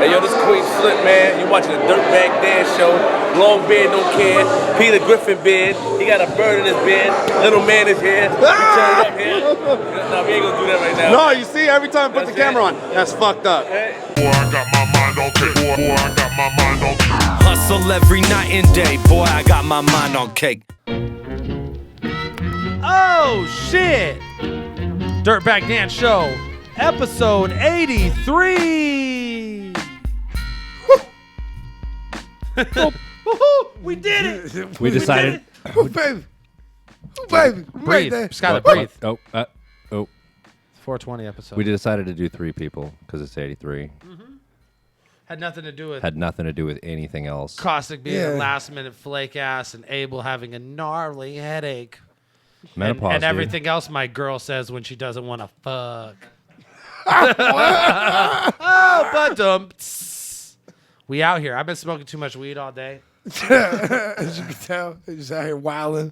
Hey, yo, this is Queen Flip, man. You watching the Dirtbag Dance Show. Long beard, don't care. Peter Griffin beard. He got a bird in his beard. Little man is here. We turn it up here. No, we ain't gonna do that right now. No, you see, every time I put the camera on, that's fucked up. Hey. Boy, I got my mind on cake. Boy, I got my mind on cake. Hustle every night and day. Boy, I got my mind on cake. Oh, shit. Dirtbag Dance Show, episode 83. We did it. We decided. Oh, baby. Oh, baby. Breathe. Right Skylar, breathe. Oh. 420 episode. We decided to do 3 people because it's 83. Had nothing to do with Had nothing to do with anything else. Caustic being a Yeah. last minute flake ass and Abel having a gnarly headache. Menopause, and dude. everything else my girl says when she doesn't want to fuck. Oh, but we out here. I've been smoking too much weed all day. As you can tell, he's just out here wilding.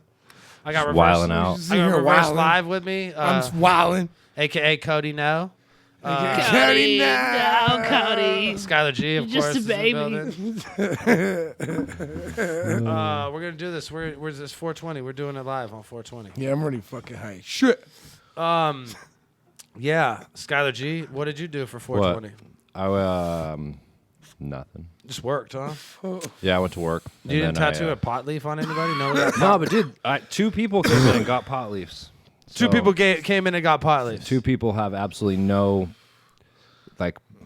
I got Just reverse, wilding out. Just I in got here reverse wilding. live with me, I'm just wilding. aka Cody No. Cody, now. Cody. Skylar G, of Just course, a is in the baby. building. We're gonna do this. Where's this 420? We're doing it live on 420. Yeah, I'm already fucking high. Shit. Yeah, Skylar G, what did you do for 420? Nothing. Just worked, huh? Yeah, I went to work. You didn't and then tattoo a pot leaf on anybody? No, No, but dude, 2 people came in and got pot leaves. two So, people came in and got pot leaves. 2 people have absolutely no,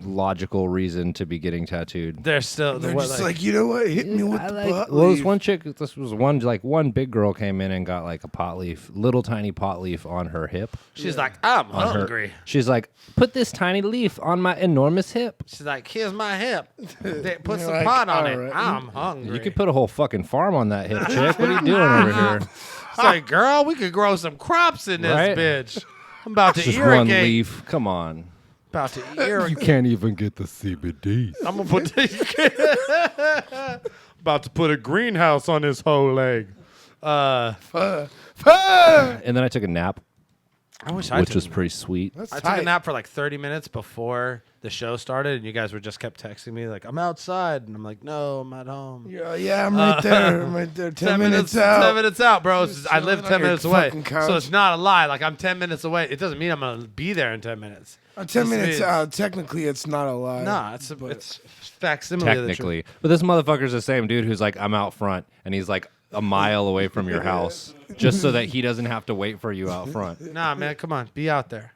logical reason to be getting tattooed. They're still. They're what, just like, you know what? Hit me with I the like- butt Well, this leaf. one chick, this was one big girl came in and got a pot leaf, little tiny pot leaf on her hip. she's like, I'm On her- hungry. She's like, put this tiny leaf on my enormous hip. She's like, here's my hip. They put You're some like, pot on all it. right. I'm hungry. You could put a whole fucking farm on that hip, chick. What are you doing over here? It's like, girl, we could grow some crops in this Right? bitch. I'm about to Just irrigate. one leaf. Come on. About to irrigate. Can't even get the CBD. I'm gonna put about to put a greenhouse on this whole leg. And then I took a nap, I wish I which took was a nap. pretty sweet. That's I took tight. a nap for like 30 minutes before the show started, and you guys were just kept texting me like, I'm outside, and I'm like, no, I'm at home. Yeah, I'm right there. I'm right there. 10 minutes out. 10 minutes out, bro. I live chilling 10 on your minutes away. fucking couch. So it's not a lie. Like, I'm 10 minutes away. It doesn't mean I'm going to be there in 10 minutes. 10 minutes means- out. Technically, it's not a lie. Nah, it's facsimile of the truth. Technically. But this motherfucker's the same dude who's like, I'm out front, and he's like a mile away from your house, just so that he doesn't have to wait for you out front. Nah, man, come on. Be out there.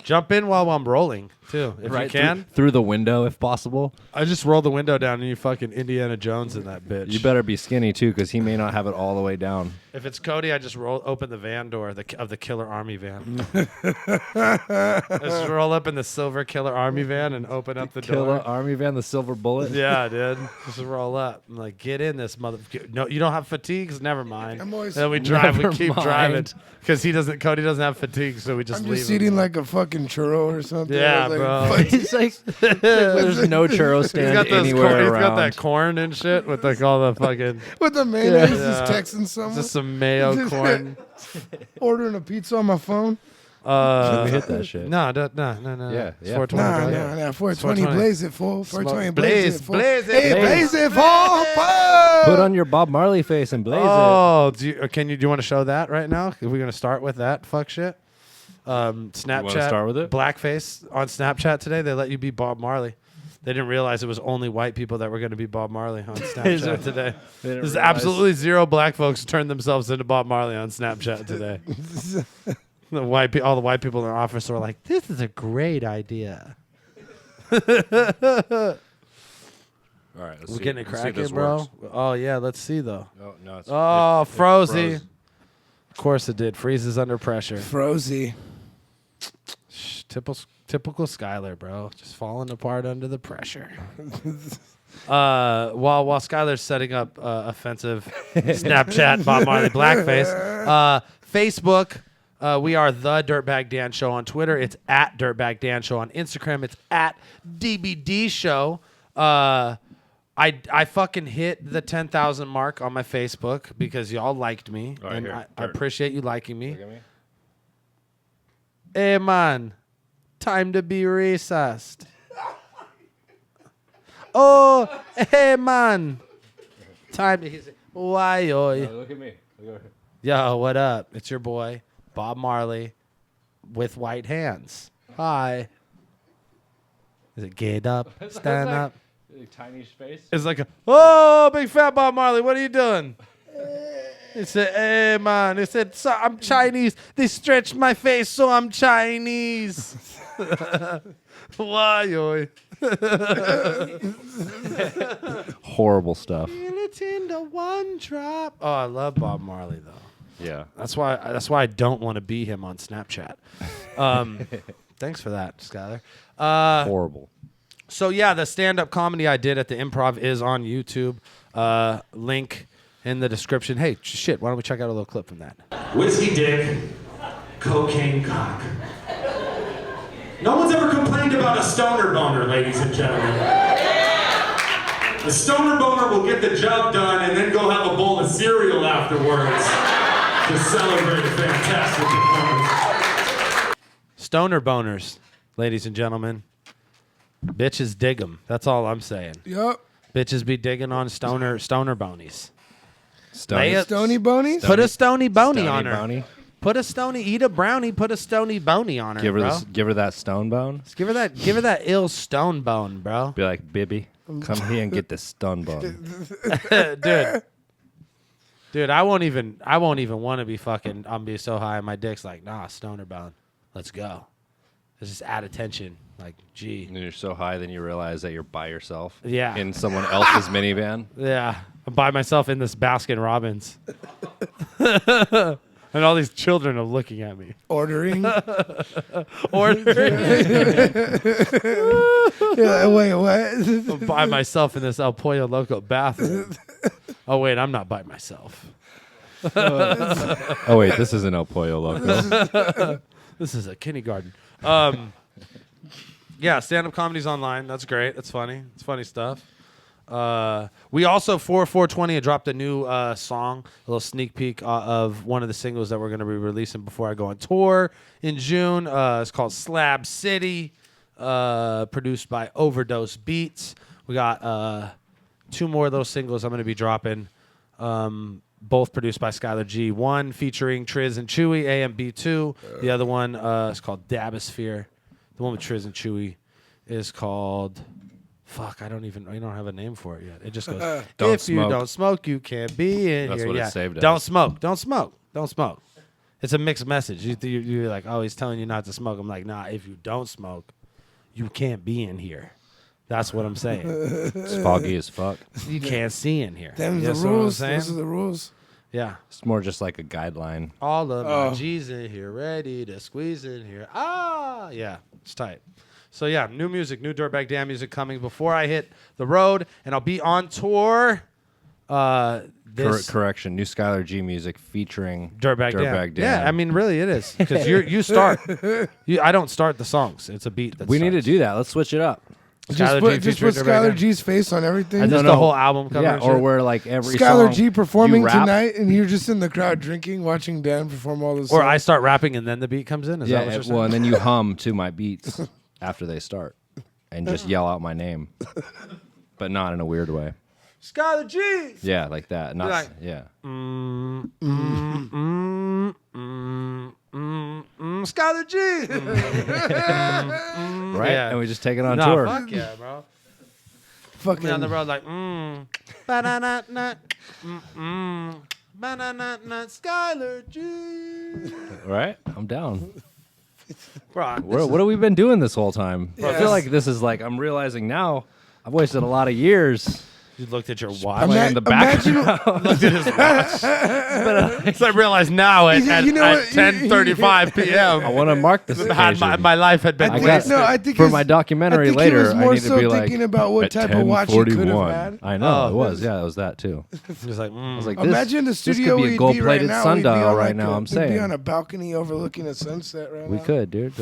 Jump in while I'm rolling, too, if you can. Through the window, if possible. I just roll the window down and you fucking Indiana Jones in that bitch. You better be skinny, too, because he may not have it all the way down. If it's Cody, I just open the van door of the Killer Army van. I just roll up in the silver Killer Army van and open up the Killer door. Army van, the silver bullet. Yeah, dude. Just roll up. I'm like, get in this mother. No, you don't have fatigues. Never mind. I'm always- then we drive. We Never keep mind. driving because Cody doesn't have fatigue, so we just I'm leave. just him. eating like a fucking churro or something. Yeah, I was bro. like, It's like, there's no churro He's stand got those anywhere corn, he's around. got that corn and shit with like all the fucking with the mayonnaise, Yeah. just texting someone, just some mayo corn. ordering a pizza on my phone. Let me hit that shit. No. Yeah, It's yeah. 420. Nah, bro. nah, 420, 420. blaze it, fool. 420, Blaze, blaze it, fool. blaze it, Hey, blaze. blaze it, fool. Fuck. Put on your Bob Marley face and blaze it. Oh, do you want to show that right now? Are we gonna start with that fuck shit? Snapchat. start with it? Blackface on Snapchat today. They let you be Bob Marley. They didn't realize it was only white people that were going to be Bob Marley on Snapchat today. There's absolutely 0 black folks turned themselves into Bob Marley on Snapchat today. All the white people in the office were like, "This is a great idea." All right, let's We're see. getting it Let's see if cracking, this bro. works. Oh yeah, let's see though. Oh, no, it's, Oh, it Frozy. froze. Of course it did. Freezes under pressure. Frozy. Typical Skylar, bro. Just falling apart under the pressure. While Skylar's setting up offensive Snapchat Bob Marley blackface, Facebook, we are the Dirtbag Dan Show on Twitter. It's at Dirtbag Dan Show on Instagram. It's at DBD Show. I fucking hit the 10,000 mark on my Facebook because y'all liked me, All right, and here, I Dirt. appreciate you liking me. Look at me. Hey man, time to be racist. Oh, hey, man. Time to. He's like, why, yo? Look at me. Yo, what up? It's your boy, Bob Marley, with white hands. Hi. Is it get up? Stand up? Tiny space. It's like, oh, big fat Bob Marley, what are you doing? He said, hey, man. He said, so I'm Chinese. They stretched my face, so I'm Chinese. Why, yo? Horrible stuff. It's into one drop. Oh, I love Bob Marley, though. Yeah. That's why I don't want to be him on Snapchat. Thanks for that, Skylar. Horrible. So yeah, the stand-up comedy I did at the Improv is on YouTube. Link in the description. Hey, shit, why don't we check out a little clip from that? Whiskey dick, cocaine cock. No one's ever complained about a stoner boner, ladies and gentlemen. The stoner boner will get the job done and then go have a bowl of cereal afterwards to celebrate a fantastic performance. Stoner boners, ladies and gentlemen. Bitches dig them. That's all I'm saying. Yup. Bitches be digging on stoner bonies. Stony bonies? Put a stony boney Stony on her. Boney. Put a stony, eat a brownie, put a stony boney on her, Give her bro. give her that stone bone. Give her that ill stone bone, bro. Be like, Bibby, come here and get this stone bone. Dude, I won't even want to be fucking. I'm be so high, and my dick's like, nah, stoner bone. Let's go. Let's just add attention. Like, gee. And you're so high, then you realize that you're by yourself. Yeah. In someone else's minivan. Yeah, I'm by myself in this Baskin Robbins, and all these children are looking at me. Ordering. Ordering. Yeah, wait, what? I'm by myself in this El Pollo Loco bathroom. Oh wait, I'm not by myself. Oh wait, this isn't El Pollo Loco. This is a kindergarten. Yeah, stand-up comedy's online. That's great. That's funny. It's funny stuff. We also, for 420, dropped a new song, a little sneak peek of one of the singles that we're going to be releasing before I go on tour in June. It's called Slab City, produced by Overdose Beats. We got 2 more of those singles I'm going to be dropping, both produced by Skylar G. One featuring Triz and Chewy, AMB2. The other one is called Dabosphere. The one with Triz and Chewy is called... Fuck, I don't have a name for it yet. It just goes, Don't if you smoke. don't smoke, you can't be in That's here. what it Yeah. saved as. Don't smoke. Don't smoke. Don't smoke. It's a mixed message. You're like, oh, he's telling you not to smoke. I'm like, nah, if you don't smoke, you can't be in here. That's what I'm saying. It's foggy as fuck. You can't see in here. Them You the see what I'm rules. saying? Those are the rules. Yeah. It's more just like a guideline. All of my G's in here, ready to squeeze in here. Ah, yeah, it's tight. So yeah, new music, new Dirtbag Dan music coming before I hit the road, and I'll be on tour. Correction, new Skylar G music featuring Dirtbag Dan. Dan. Yeah, I mean, really, it is because you start. I don't start the songs. It's a beat. we need to do that. Let's switch it up. Just Skylar put G featuring Dirtbag Skylar Dan. G's face on everything. And just the whole album cover. Yeah, and or shit. where like every Skylar song G performing you rap. tonight, and you're just in the crowd drinking, watching Dan perform all this. Or I start rapping and then the beat comes in. Is that what Yeah, you're saying? well, and then you hum to my beats after they start, and just yell out my name, but not in a weird way. Skylar G. Yeah, like that. Not like, yeah. Skylar G. Right, Yeah. and we just take it on Nah, tour. fuck yeah, bro. fucking Me on the road like, ba-na-na-na, ba-na-na-na, Skylar G. Right, I'm down. Bro, What have we been doing this whole time? I feel like this is like I'm realizing now. I've wasted a lot of years. you looked at your watch. Playing the back. Looked at his watch. So I realized now at You know what? 10:35 p.m. I want to mark this occasion. my life had been I got- wasted. No, I think for it's- my documentary I think later, he was more I need so to be like thinking about what at type of watch he could have 10:41. had. I know Oh. it was. Yeah, it was that too. Just like, I was like, this, Imagine the this studio could be a we'd gold-plated be right now. We'd be sundial on right like now. I'm we'd be on saying a balcony overlooking a sunset right we now. could, dude.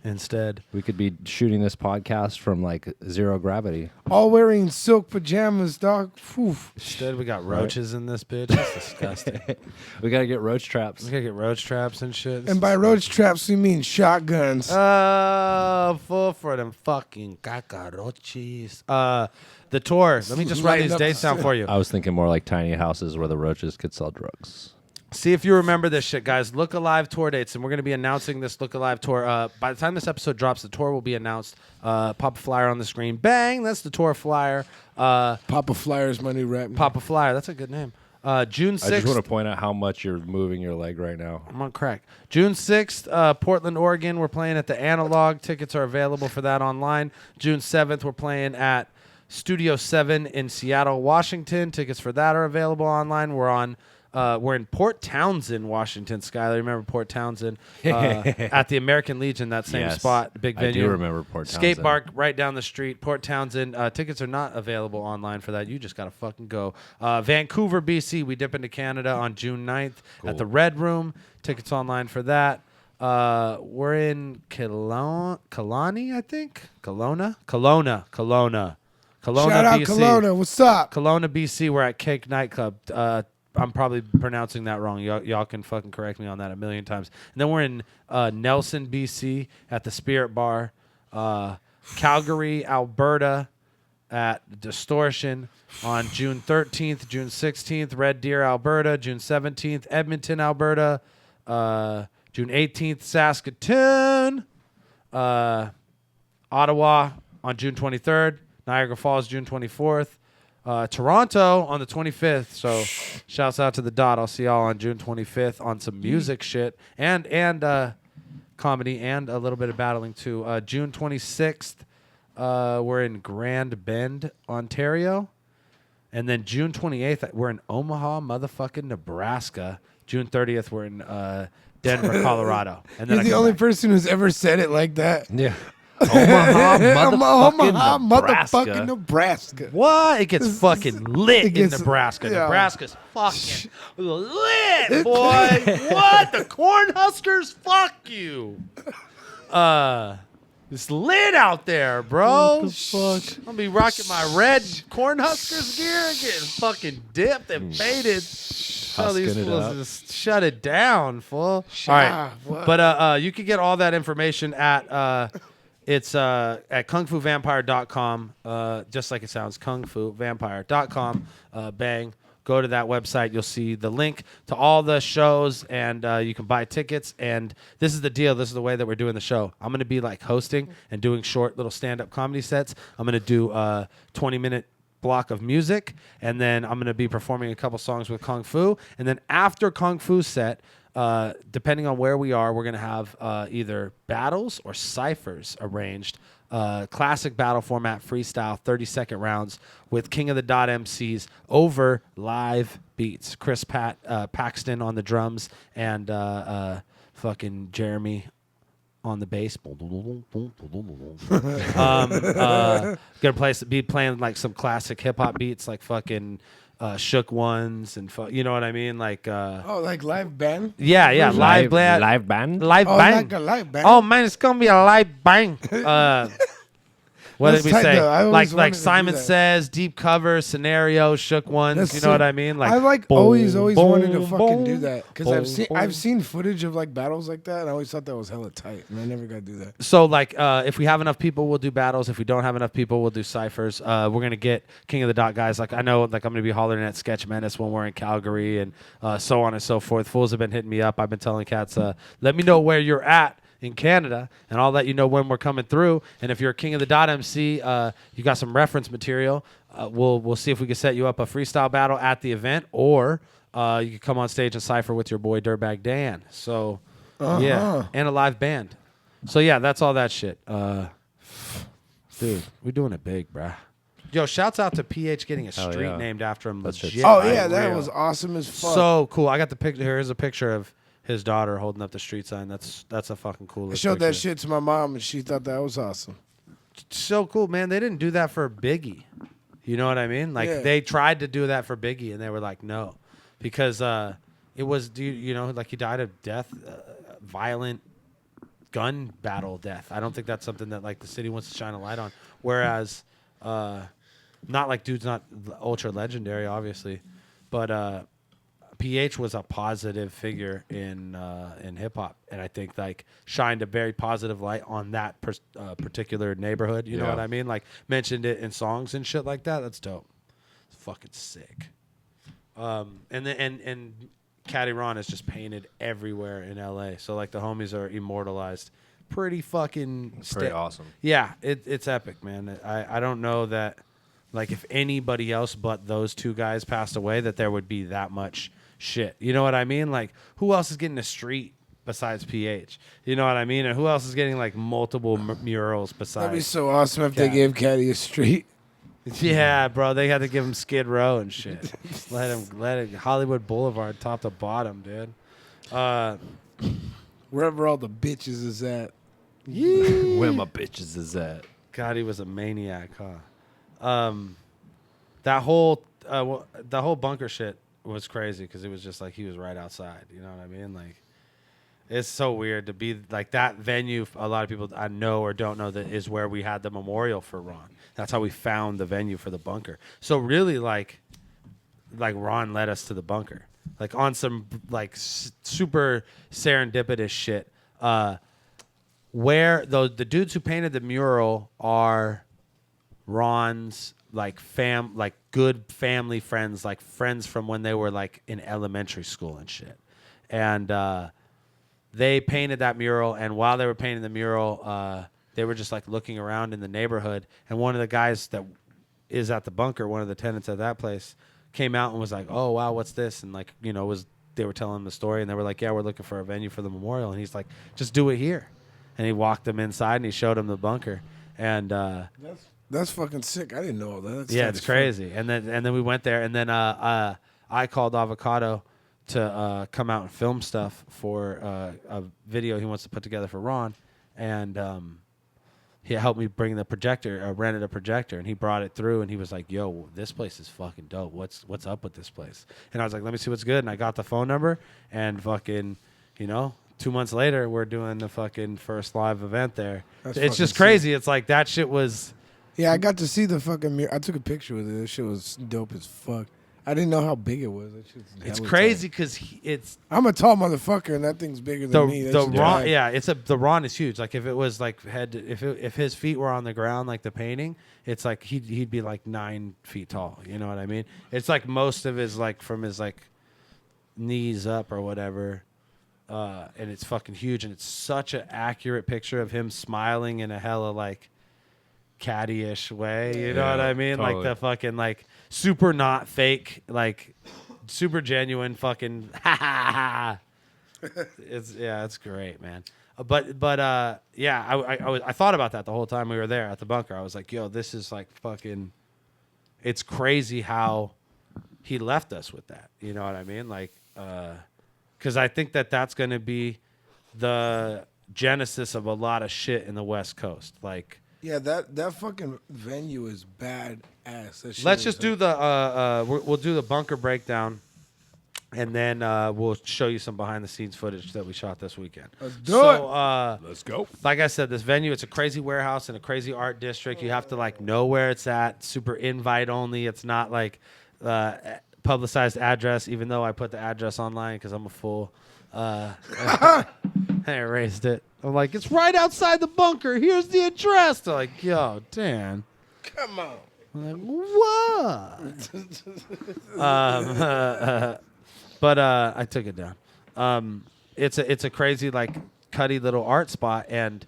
instead. We could be shooting this podcast from like zero gravity. All wearing silk pajamas, dog. Oof. Instead, we got roaches in this bitch. That's disgusting. We gotta get roach traps. We gotta get roach traps and shit. And by roach traps, we mean shotguns. Full for them fucking cacarochis. The tour. Let me just write these dates down for you. I was thinking more like tiny houses where the roaches could sell drugs. See if you remember this shit, guys. Look Alive tour dates, and we're going to be announcing this Look Alive tour. By the time this episode drops, the tour will be announced. Pop a flyer on the screen. Bang! That's the tour flyer. Papa Flyer is my new rap name. Pop a flyer. That's a good name. June 6th. I just want to point out how much you're moving your leg right now. I'm on crack. June 6th, Portland, Oregon. We're playing at the Analog. Tickets are available for that online. June 7th, we're playing at Studio 7 in Seattle, Washington. Tickets for that are available online. We're in Port Townsend, Washington. Skylar, remember Port Townsend? At the American Legion, that same Yes, spot, big venue. I do remember Port Townsend. Skate park right down the street, Port Townsend. Tickets are not available online for that. You just got to fucking go. Vancouver, BC. We dip into Canada on June 9th at the Red Room. Tickets online for that. We're in Kelowna, I think. Kelowna. Shout out BC. Kelowna. What's up? Kelowna, BC. We're at Cake Nightclub. I'm probably pronouncing that wrong. Y'all can fucking correct me on that a million times. And then we're in Nelson, BC at the Spirit Bar. Calgary, Alberta at Distortion on June 13th, June 16th. Red Deer, Alberta. June 17th, Edmonton, Alberta. June 18th, Saskatoon. Ottawa on June 23rd. Niagara Falls, June 24th. Toronto on the 25th. So shouts out to the Dot. I'll see y'all on June 25th on some music shit and comedy and a little bit of battling too. June 26th, we're in Grand Bend, Ontario. And then June 28th, we're in Omaha, motherfucking Nebraska. June 30th, we're in Denver, Colorado. And then You're the only person who's ever said it like that. Yeah. Omaha, motherfucking Nebraska. What? It gets fucking lit in gets- Nebraska. yeah. Nebraska's fucking lit, boy. What? The Cornhuskers? Fuck you. It's lit out there, bro. What the fuck? I'm gonna be rocking my red Cornhuskers gear and getting fucking dipped and baited. Tell these Husking it fools up. to just shut it down, fool. All right. But you can get all that information at it's at kungfuvampire.com, just like it sounds, kungfuvampire.com. Bang. Go to that website. You'll see the link to all the shows, and you can buy tickets. And this is the deal. This is the way that we're doing the show. I'm going to be like hosting and doing short little stand-up comedy sets. I'm going to do a 20-minute block of music, and then I'm going to be performing a couple songs with Kung Fu. And then after Kung Fu set, depending on where we are, we're going to have either battles or ciphers arranged. Classic battle format, freestyle, 30-second rounds with King of the Dot MCs over live beats. Chris Paxton on the drums and fucking Jeremy on the bass. Gonna be playing like some classic hip hop beats, like fucking Shook Ones and you know what I mean, like like live band? yeah, live band, Live band? live Oh, bang. like a live band? Oh man, it's gonna be a live bang. What That's did we tight, say? though. I always Like wanted to do Simon that. Says, deep cover, scenario, Shook Ones. That's you know sick. what I mean? Like I like boom, always wanted to boom, fucking boom, do that because boom, boom. I've seen footage of like battles like that, and I always thought that was hella tight, and I never got to do that. So like, if we have enough people, we'll do battles. If we don't have enough people, we'll do ciphers. We're gonna get King of the Dot guys. Like I know, like I'm gonna be hollering at Sketch Menace when we're in Calgary, and so on and so forth. Fools have been hitting me up. I've been telling cats, let me know where you're at in Canada, and I'll let you know when we're coming through. And if you're a King of the Dot MC, you got some reference material. We'll see if we can set you up a freestyle battle at the event, or you can come on stage and cipher with your boy Dirtbag Dan. So yeah, and a live band. So yeah, that's all that shit. Dude, we're doing it big, bruh. Yo, shouts out to PH getting a street yeah. named after him. That shit's Legit. Oh Right, yeah, that real. was awesome as fuck. So cool. I got the picture. Here's a picture of his daughter holding up the street sign. That's a fucking cool. I showed that shit to my mom, and she thought that was awesome. So cool, man. They didn't do that for Biggie. You know what I mean? Like Yeah. they tried to do that for Biggie, and they were like, no, because it was, you know, like he died of death, violent gun battle death. I don't think that's something that like the city wants to shine a light on. Whereas, not like dude's not ultra legendary, obviously, but PH was a positive figure in hip hop, and I think like shined a very positive light on that particular neighborhood. You know what I mean? Like mentioned it in songs and shit like that. That's dope. It's fucking sick. And Caddy Ron is just painted everywhere in LA. So like the homies are immortalized. Pretty fucking Pretty awesome. Yeah, it's epic, man. I don't know that like if anybody else but those two guys passed away that there would be that much shit. You know what I mean? Like who else is getting a street besides PH? You know what I mean? And who else is getting like multiple murals besides? That'd be so awesome if they gave Caddy a street. Yeah, bro, they had to give him Skid Row and shit. let him Hollywood Boulevard top to bottom, dude. Wherever all the bitches is at. Where my bitches is at. God, he was a maniac, huh? That whole bunker shit was crazy because it was just like he was right outside. You know what I mean? Like, it's so weird to be like that venue. A lot of people I know or don't know that is where we had the memorial for Ron. That's how we found the venue for the bunker. So really, like Ron led us to the bunker, like on some like super serendipitous shit. Where the dudes who painted the mural are Ron's like good family friends, like friends from when they were like in elementary school and shit. And they painted that mural, and while they were painting the mural, they were just like looking around in the neighborhood, and one of the guys that is at the bunker, one of the tenants at that place, came out and was like, "Oh wow, what's this?" And like, you know, they were telling him the story, and they were like, "Yeah, we're looking for a venue for the memorial." And he's like, "Just do it here." And he walked them inside and he showed them the bunker. And that's fucking sick. I didn't know all that. yeah, it's crazy. And then we went there, and then I called Avocado to come out and film stuff for a video he wants to put together for Ron, and he helped me bring the projector, rented a projector, and he brought it through, and he was like, "Yo, this place is fucking dope. What's up with this place?" And I was like, "Let me see what's good." And I got the phone number, and fucking, you know, 2 months later, we're doing the fucking first live event there. It's just crazy. It's like that shit was. Yeah, I got to see the fucking mirror. I took a picture with it. This shit was dope as fuck. I didn't know how big it was. It's crazy because it's. I'm a tall motherfucker, and that thing's bigger than me. The Ron, yeah, the Ron is huge. Like if it was like if his feet were on the ground, like the painting, it's like he'd be like 9 feet tall. You know what I mean? It's like most of his like from his like knees up or whatever. And it's fucking huge, and it's such an accurate picture of him smiling in a hella like caddy-ish way. You know what I mean? Totally. Like the fucking like super not fake, like super genuine fucking it's great, man. But yeah, I thought about that the whole time we were there at the bunker. I was like, yo, this is like fucking, it's crazy how he left us with that. You know what I mean? Like, because I think that that's going to be the genesis of a lot of shit in the West Coast. Like, yeah, that fucking venue is badass. Let's just do the we'll do the bunker breakdown, and then we'll show you some behind the scenes footage that we shot this weekend. Let's do it. Let's go. Like I said, this venue, it's a crazy warehouse in a crazy art district. You have to like know where it's at. Super invite only. It's not like publicized address, even though I put the address online because I'm a fool. I erased it. I'm like, it's right outside the bunker. Here's the address. They're like, yo, Dan. Come on. I'm like, what? But I took it down. It's a crazy, like, cutty little art spot, and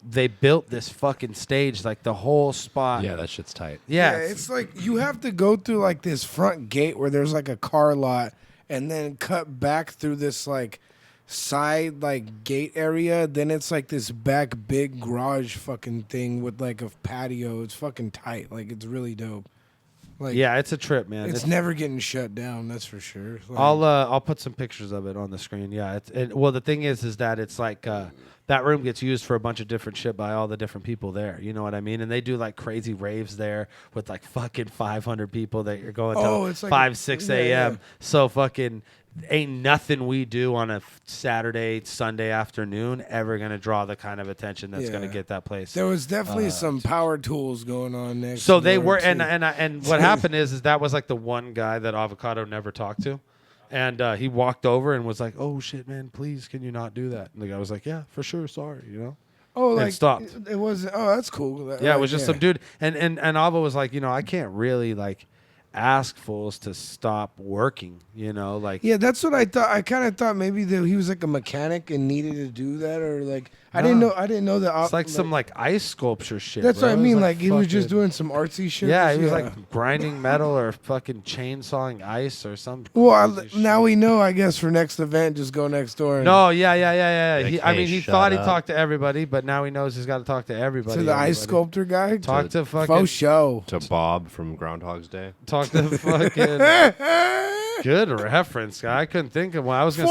they built this fucking stage, like the whole spot. Yeah, that shit's tight. Yeah, it's like you have to go through like this front gate where there's like a car lot, and then cut back through this like side like gate area. Then it's like this back big garage fucking thing with like a patio. It's fucking tight. Like it's really dope. Like, yeah, it's a trip, man. It's never getting shut down. That's for sure. Like, I'll put some pictures of it on the screen. Yeah, well, the thing is that it's like that room gets used for a bunch of different shit by all the different people there. You know what I mean? And they do like crazy raves there with like fucking 500 people that you're going till it's like 5, 6 a.m. Yeah. So fucking ain't nothing we do on a Saturday, Sunday afternoon ever gonna draw the kind of attention that's gonna get that place. There was definitely some power tools going on next. So they door, were, too. and what happened is that was like the one guy that Avocado never talked to, and he walked over and was like, "Oh shit, man, please, can you not do that?" And the guy was like, "Yeah, for sure, sorry," Oh, and like stopped. It was. Oh, that's cool. Yeah, it was just some dude, and Ava was like, I can't really like ask fools to stop working, like. Yeah, that's what I thought. I kind of thought maybe that he was like a mechanic and needed to do that, or like I didn't know that. It's like some like ice sculpture shit. That's bro. what I It mean. was Like he was just fucking- doing some artsy shit. Yeah, he was like grinding metal or fucking chainsawing ice or something. Well, now we know. I guess for next event, just go next door. And No, yeah. Like, I hey, mean, he shut thought he up. talked to everybody, but now he knows he's got to talk to everybody. to the ice everybody. sculptor guy. Talk to fucking. Faux show. To Bob from Groundhog's Day. Talk to fucking. Good reference, guy. I couldn't think of one. I was gonna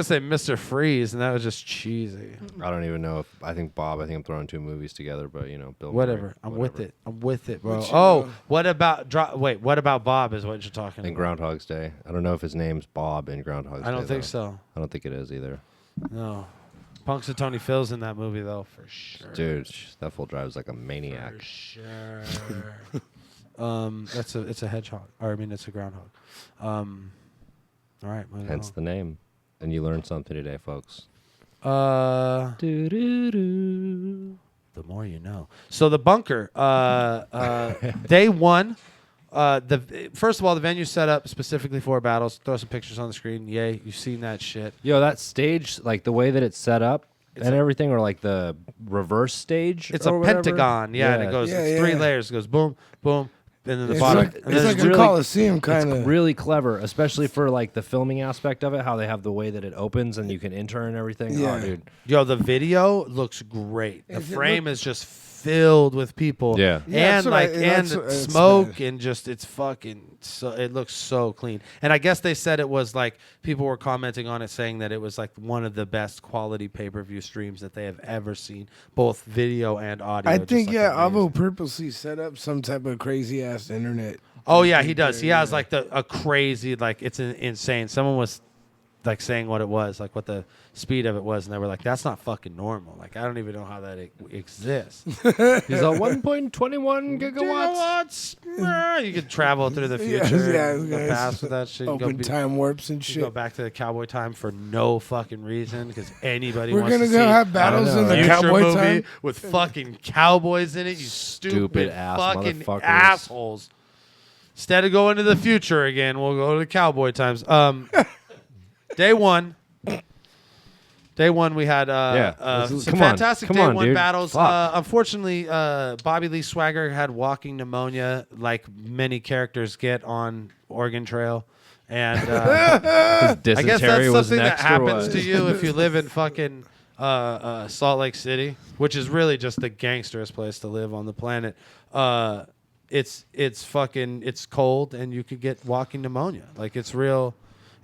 say Mr. Freeze, and that was just cheesy. I don't even know if I think I'm throwing two movies together, but Bill. Whatever. Murray, I'm with it. I'm with it, bro. But What about what about Bob? Is what you're talking In about? Groundhog's Day. I don't know if his name's Bob in Groundhog's Day. I don't think though. so. I don't think it is either. No. Punks and Tony Phil's in that movie though, for sure. Dude, that fool drives like a maniac. For sure. It's a hedgehog. Or I mean, it's a groundhog. All right. moving Hence on. the name. And you learned something today, folks. The more you know. So the bunker, day one. First of all, the venue set up specifically for battles. Throw some pictures on the screen. Yay, you've seen that shit. Yo, that stage, like the way that it's set up and everything, or like the reverse stage. It's or a whatever. pentagon, and it goes. Yeah, it's three yeah. layers. It goes boom, boom, and then the It's bottom. like, and it's then like a really- Coliseum kind It's of. really clever, especially for like the filming aspect of it, how they have the way that it opens and you can enter and everything. Yeah. Oh, dude. Yo, the video looks great. The Is it frame is just filled with people. Yeah. Yeah, and that's what I- like and that's what- it's smoke bad. and just it's fucking so it looks so clean. And I guess they said it was like people were commenting on it saying that it was like one of the best quality pay-per-view streams that they have ever seen, both video and audio. I just, think like, Avo amazing. purposely set up some type of crazy ass internet. Oh yeah, he does. He has like a crazy like it's insane. Someone was like saying what it was, like what the speed of it was, and they were like, "That's not fucking normal." Like I don't even know how that exists. He's a 1.21 gigawatts. You could travel through the Yeah, future, yeah, and go guys. past with that shit. You Open go time warps and You shit. go back to the cowboy time for no fucking reason because anybody We're wants gonna to go see have battles know, in the right? future cowboy movie time. with fucking cowboys in it. You stupid ass fucking motherfuckers. assholes. Instead of going to the future again, we'll go to the cowboy times. Day one. Day one, we had some come on. fantastic Come day on, one dude. battles. Fuck. Unfortunately, Bobby Lee Swagger had walking pneumonia, like many characters get on Oregon Trail, and His I guess dysentery that's was something that next or happens what? to you if you live in fucking Salt Lake City, which is really just the gangsterest place to live on the planet. It's cold, and you could get walking pneumonia. Like it's real.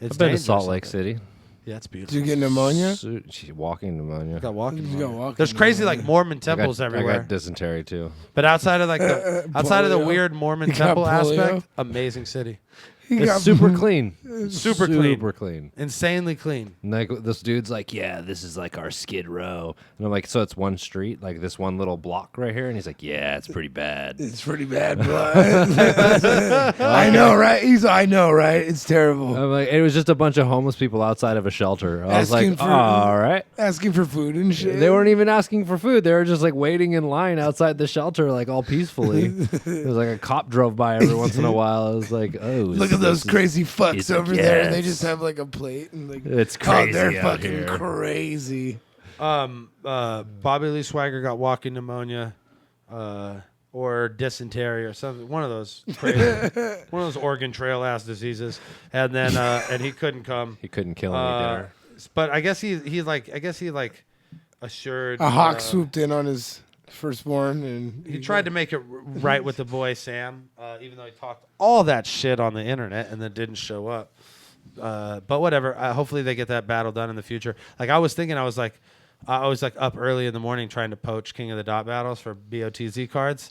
It's I've been to dangerous Salt out Lake there. City. Yeah, it's beautiful. Did you get pneumonia? She's walking pneumonia. Got walking. You got pneumonia. walking There's crazy pneumonia. like Mormon I temples got everywhere, dysentery too. but outside of like the Polio. weird Mormon You got temple polio? aspect, amazing city, It's super clean. super clean, Super clean. insanely clean. And like this dude's like, yeah, this is like our Skid Row, and I'm like, so it's one street, like this one little block right here, and he's like, yeah, it's pretty bad. It's pretty bad, blood. I know, right? I know, right? It's terrible. I'm like, it was just a bunch of homeless people outside of a shelter. I was Asking like, for- all right. Asking for food and shit. They weren't even asking for food. They were just like waiting in line outside the shelter, like all peacefully. It was like a cop drove by every once in a while. I was like, oh, Look at those crazy fucks he's like, over there. They yes. just have like a plate and like It's crazy Oh, they're out fucking here. crazy. Bobby Lee Swagger got walking pneumonia, or dysentery or something. One of those crazy, one of those Oregon Trail ass diseases, and then and he couldn't come. He couldn't kill any dinner. But I guess he assured A hawk swooped in on his firstborn and He tried to make it right with the boy Sam, even though he talked all that shit on the internet and then didn't show up. But whatever. Hopefully they get that battle done in the future. Like I was thinking, I was like up early in the morning trying to poach King of the Dot battles for BOTZ cards.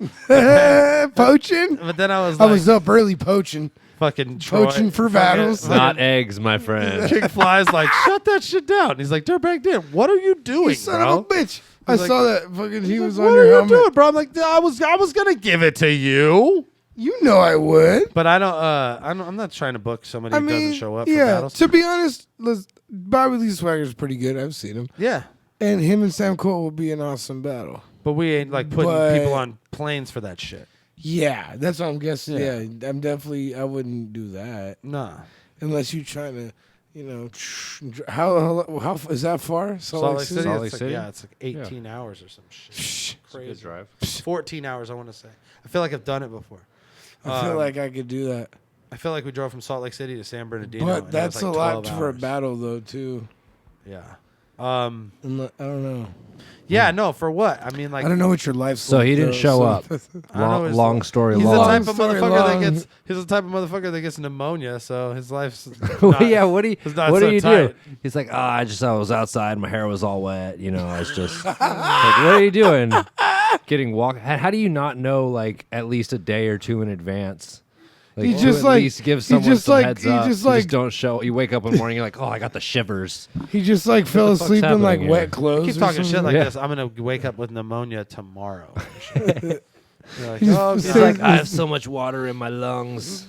poaching. But then I was I like, was up early poaching. Fucking Troy. Coaching for battles. Not eggs, my friend. King Fly's like, shut that shit down. He's like, Dirtbag Dan, what are you doing, You son bro? of a bitch. I like- saw that fucking he was on What your are you helmet. doing, bro? I'm like, I was gonna give it to you. You know I would. But I'm not trying to book somebody who doesn't show up for yeah. battles. To be honest, Bobby Lee Swagger's pretty good. I've seen him. Yeah. And him and Sam Cole will be an awesome battle. But we ain't like putting But- people on planes for that shit. Yeah, that's what I'm guessing. Yeah. Yeah, I wouldn't do that Nah. unless you're trying to, how is that far? Salt Lake City? Salt Lake It's like, City? yeah, it's like 18 hours or some shit. Crazy. Good drive. 14 hours, I want to say. I feel like I've done it before. I feel like I could do that. I feel like we drove from Salt Lake City to San Bernardino. But and it that's was like a lot 12 for a hours. battle, though, too. Yeah. I don't know. Yeah, no, for what? I mean, like, I don't know what your life's So like, he didn't though, show so- up. I don't know his- Long story he's long. the type of Story motherfucker long. he's the type of motherfucker that gets pneumonia, so his life's Well, not, yeah, what do it's not what so do you tight. do? He's like, I was outside, my hair was all wet, I was just like, what are you doing? Getting walk. How do you not know like at least a day or two in advance? Like, He to just at like- least give he someone just some like- heads he up. just You like- just don't show. You wake up in the morning, you're like, oh, I got the shivers. He just like fell the fuck's asleep in like happening wet here? clothes. Keep or talking shit something. like Yeah. this. I'm gonna wake up with pneumonia tomorrow. You're like, He's oh, just He's God. like, I have so much water in my lungs.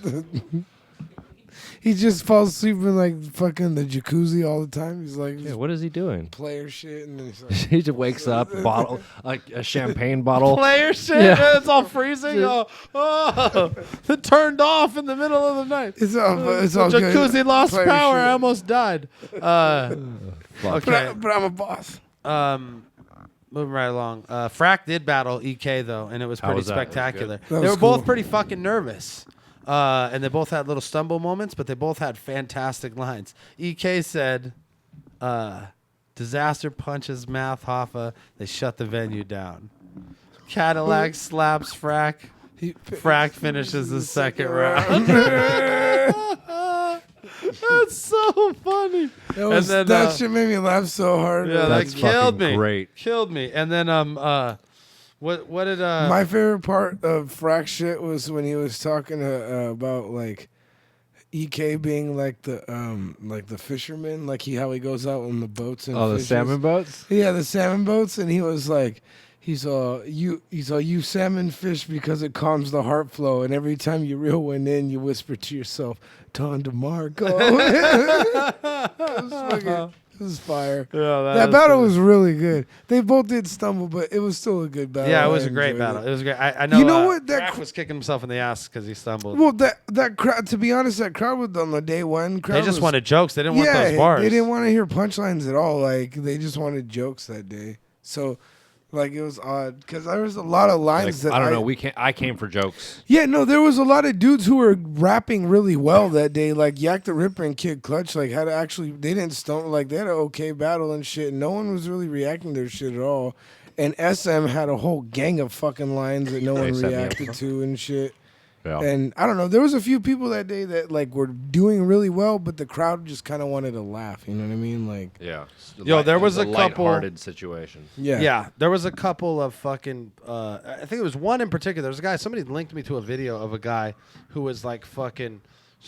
He just falls asleep in like fucking the jacuzzi all the time. He's like Yeah, what is he doing? player shit, and then he's like, He just wakes up, bottle like a champagne bottle. Player shit. Yeah. It's all freezing. It turned off in the middle of the night. it's all The good. jacuzzi lost Player power. shit. I almost died. But, Okay. but I'm a boss. Moving right along. Frack did battle EK though, and it was How pretty was that? That was spectacular. good. That They was were both cool. pretty fucking nervous. And they both had little stumble moments, but they both had fantastic lines. EK said, disaster punches Math Hoffa, they shut the venue down. Cadillac slaps Frack. Frack finishes the second round. That's so funny. That shit made me laugh so hard. Yeah, That's that killed fucking me. great. Killed me. And then what did My favorite part of Frack shit was when he was talking about like EK being like the fisherman, like how he goes out on the boats and Oh, the fishes. salmon boats? Yeah, the salmon boats, and he was like, you salmon fish because it calms the heart flow, and every time you reel one in, you whisper to yourself, "Don DeMarco." It was fire. Yeah, That battle was really good. They both did stumble, but it was still a good battle. Yeah, it was I a great enjoyed battle. it. It was great. I know. You know what? Frack was kicking himself in the ass because he stumbled. Well, that crowd. To be honest, that crowd was on the day one crowd. They just was, wanted jokes. They didn't want those bars. They didn't want to hear punchlines at all. Like they just wanted jokes that day. So, like it was odd because there was a lot of lines Like, that I don't know. I came for jokes. Yeah, no, there was a lot of dudes who were rapping really well that day. Like Yak the Ripper and Kid Clutch, like had actually they didn't stumble. Like they had an okay battle and shit. No one was really reacting to their shit at all. And SM had a whole gang of fucking lines that no one set me up. reacted to and shit. Yeah. And I don't know, there was a few people that day that like were doing really well, but the crowd just kind of wanted to laugh. You know what I mean? Like, Yeah. Yo, there was a couple- lighthearted situation. yeah, Yeah, there was a couple of fucking. I think it was one in particular. There was a guy. Somebody linked me to a video of a guy who was like fucking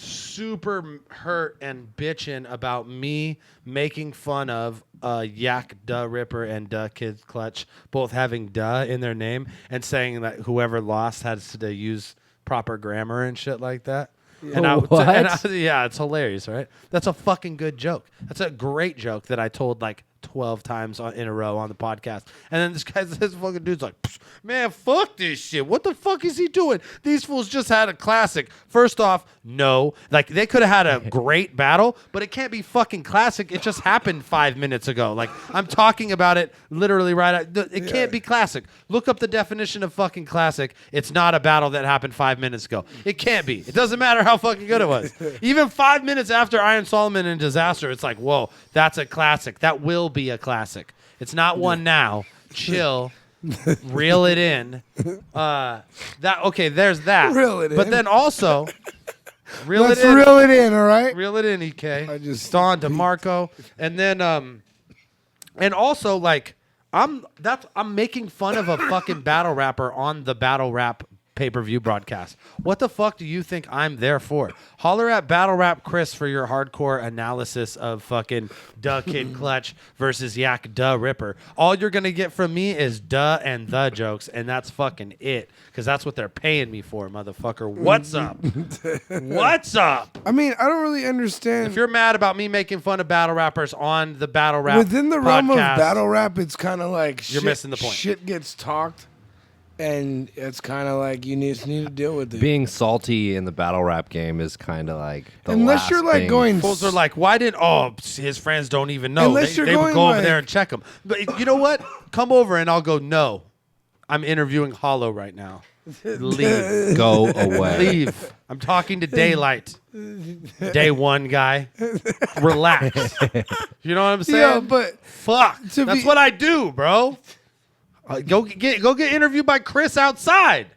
super hurt and bitching about me making fun of Yak Da Ripper and Da Kid Clutch both having Da in their name and saying that whoever lost has to use proper grammar and shit like that. And What? yeah, it's hilarious, right? That's a fucking good joke. That's a great joke that I told like 12 times in a row on the podcast. And then this fucking dude's like, man, fuck this shit. What the fuck is he doing? These fools just had a classic. First off, no. Like, they could have had a great battle, but it can't be fucking classic. It just happened 5 minutes ago. Like, I'm talking about it literally it can't be classic. Look up the definition of fucking classic. It's not a battle that happened 5 minutes ago. It can't be. It doesn't matter how fucking good it was. Even 5 minutes after Iron Solomon and Disaster, it's like, whoa, that's a classic. That will be a classic. It's not one now. Chill. Reel it in. There's that. Reel it But in. then also, let's reel it in, all right? Reel it in, EK. I just- Don DeMarco. And then and also like I'm making fun of a fucking battle rapper on the battle rap pay-per-view broadcast. What the fuck do you think I'm there for? Holler at Battle Rap Chris for your hardcore analysis of fucking Duh Kid Clutch versus Yak Duh Ripper. All you're gonna get from me is duh and the jokes, and that's fucking it. Because that's what they're paying me for, motherfucker. What's up? What's up? I mean, I don't really understand. If you're mad about me making fun of battle rappers on the battle rap within the realm of podcast, battle rap, it's kind of like you're missing the point. Shit gets talked, and it's kind of like you just need to deal with it. Being salty in the battle rap game is kind of like the Unless last you're like thing. going, fools are like, why did his friends don't even know? Unless you're they would going go over like- there and check them. But you know what? Come over and I'll go. No, I'm interviewing Hollow right now. Leave. Go away. Leave. I'm talking to Daylight. Day one guy. Relax. You know what I'm saying? Yeah, but fuck. to That's be- what I do, bro. Go get interviewed by Chris outside.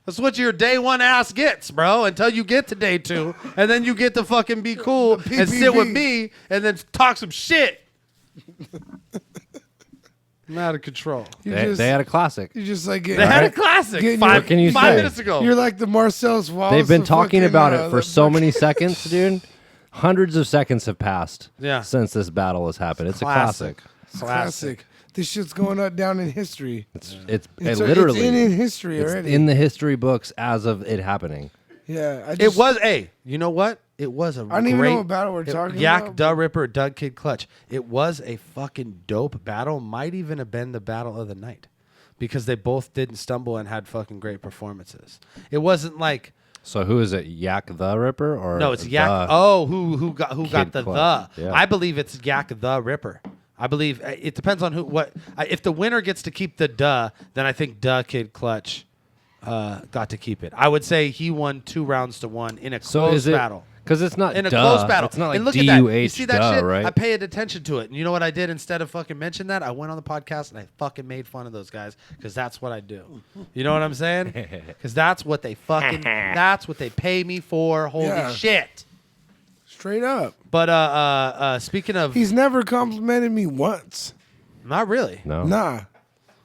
That's what your day one ass gets, bro. Until you get to day two, and then you get to fucking be cool and sit with me, and then talk some shit. I'm out of control. They had a classic. You're just like They had a classic getting What can you five say? minutes ago. You're like the Marcellus Wallace. They've been of talking fucking, about it for the so many seconds, dude. Hundreds of seconds have passed since this battle has happened. It's a classic. classic. This shit's going up down in history. It's literally in history it's already. in the history books as of it happening. Yeah, It was you know what? It was a I don't even great know what battle we're talking Yak about. Duh Ripper, Doug Kid Clutch. It was a fucking dope battle. Might even have been the battle of the night because they both didn't stumble and had fucking great performances. It wasn't like So who is it? Yak the Ripper or no, it's Yak. the Oh, who got Kid the Clutch? the? Yeah. I believe it's Yak the Ripper. I believe it depends on if the winner gets to keep the duh, then I think Duh Kid Clutch got to keep it. I would say he won 2 rounds to 1 in a So close is it battle. because it's not In a duh. close battle. It's not like and look at that. You DUH see that duh, shit? right? I paid attention to it. And you know what I did instead of fucking mention that? I went on the podcast and I fucking made fun of those guys because that's what I do. You know what I'm saying? Because that's what they pay me for. Holy Yeah. shit. straight up. But speaking of, He's never complimented me once. not really. No. Nah,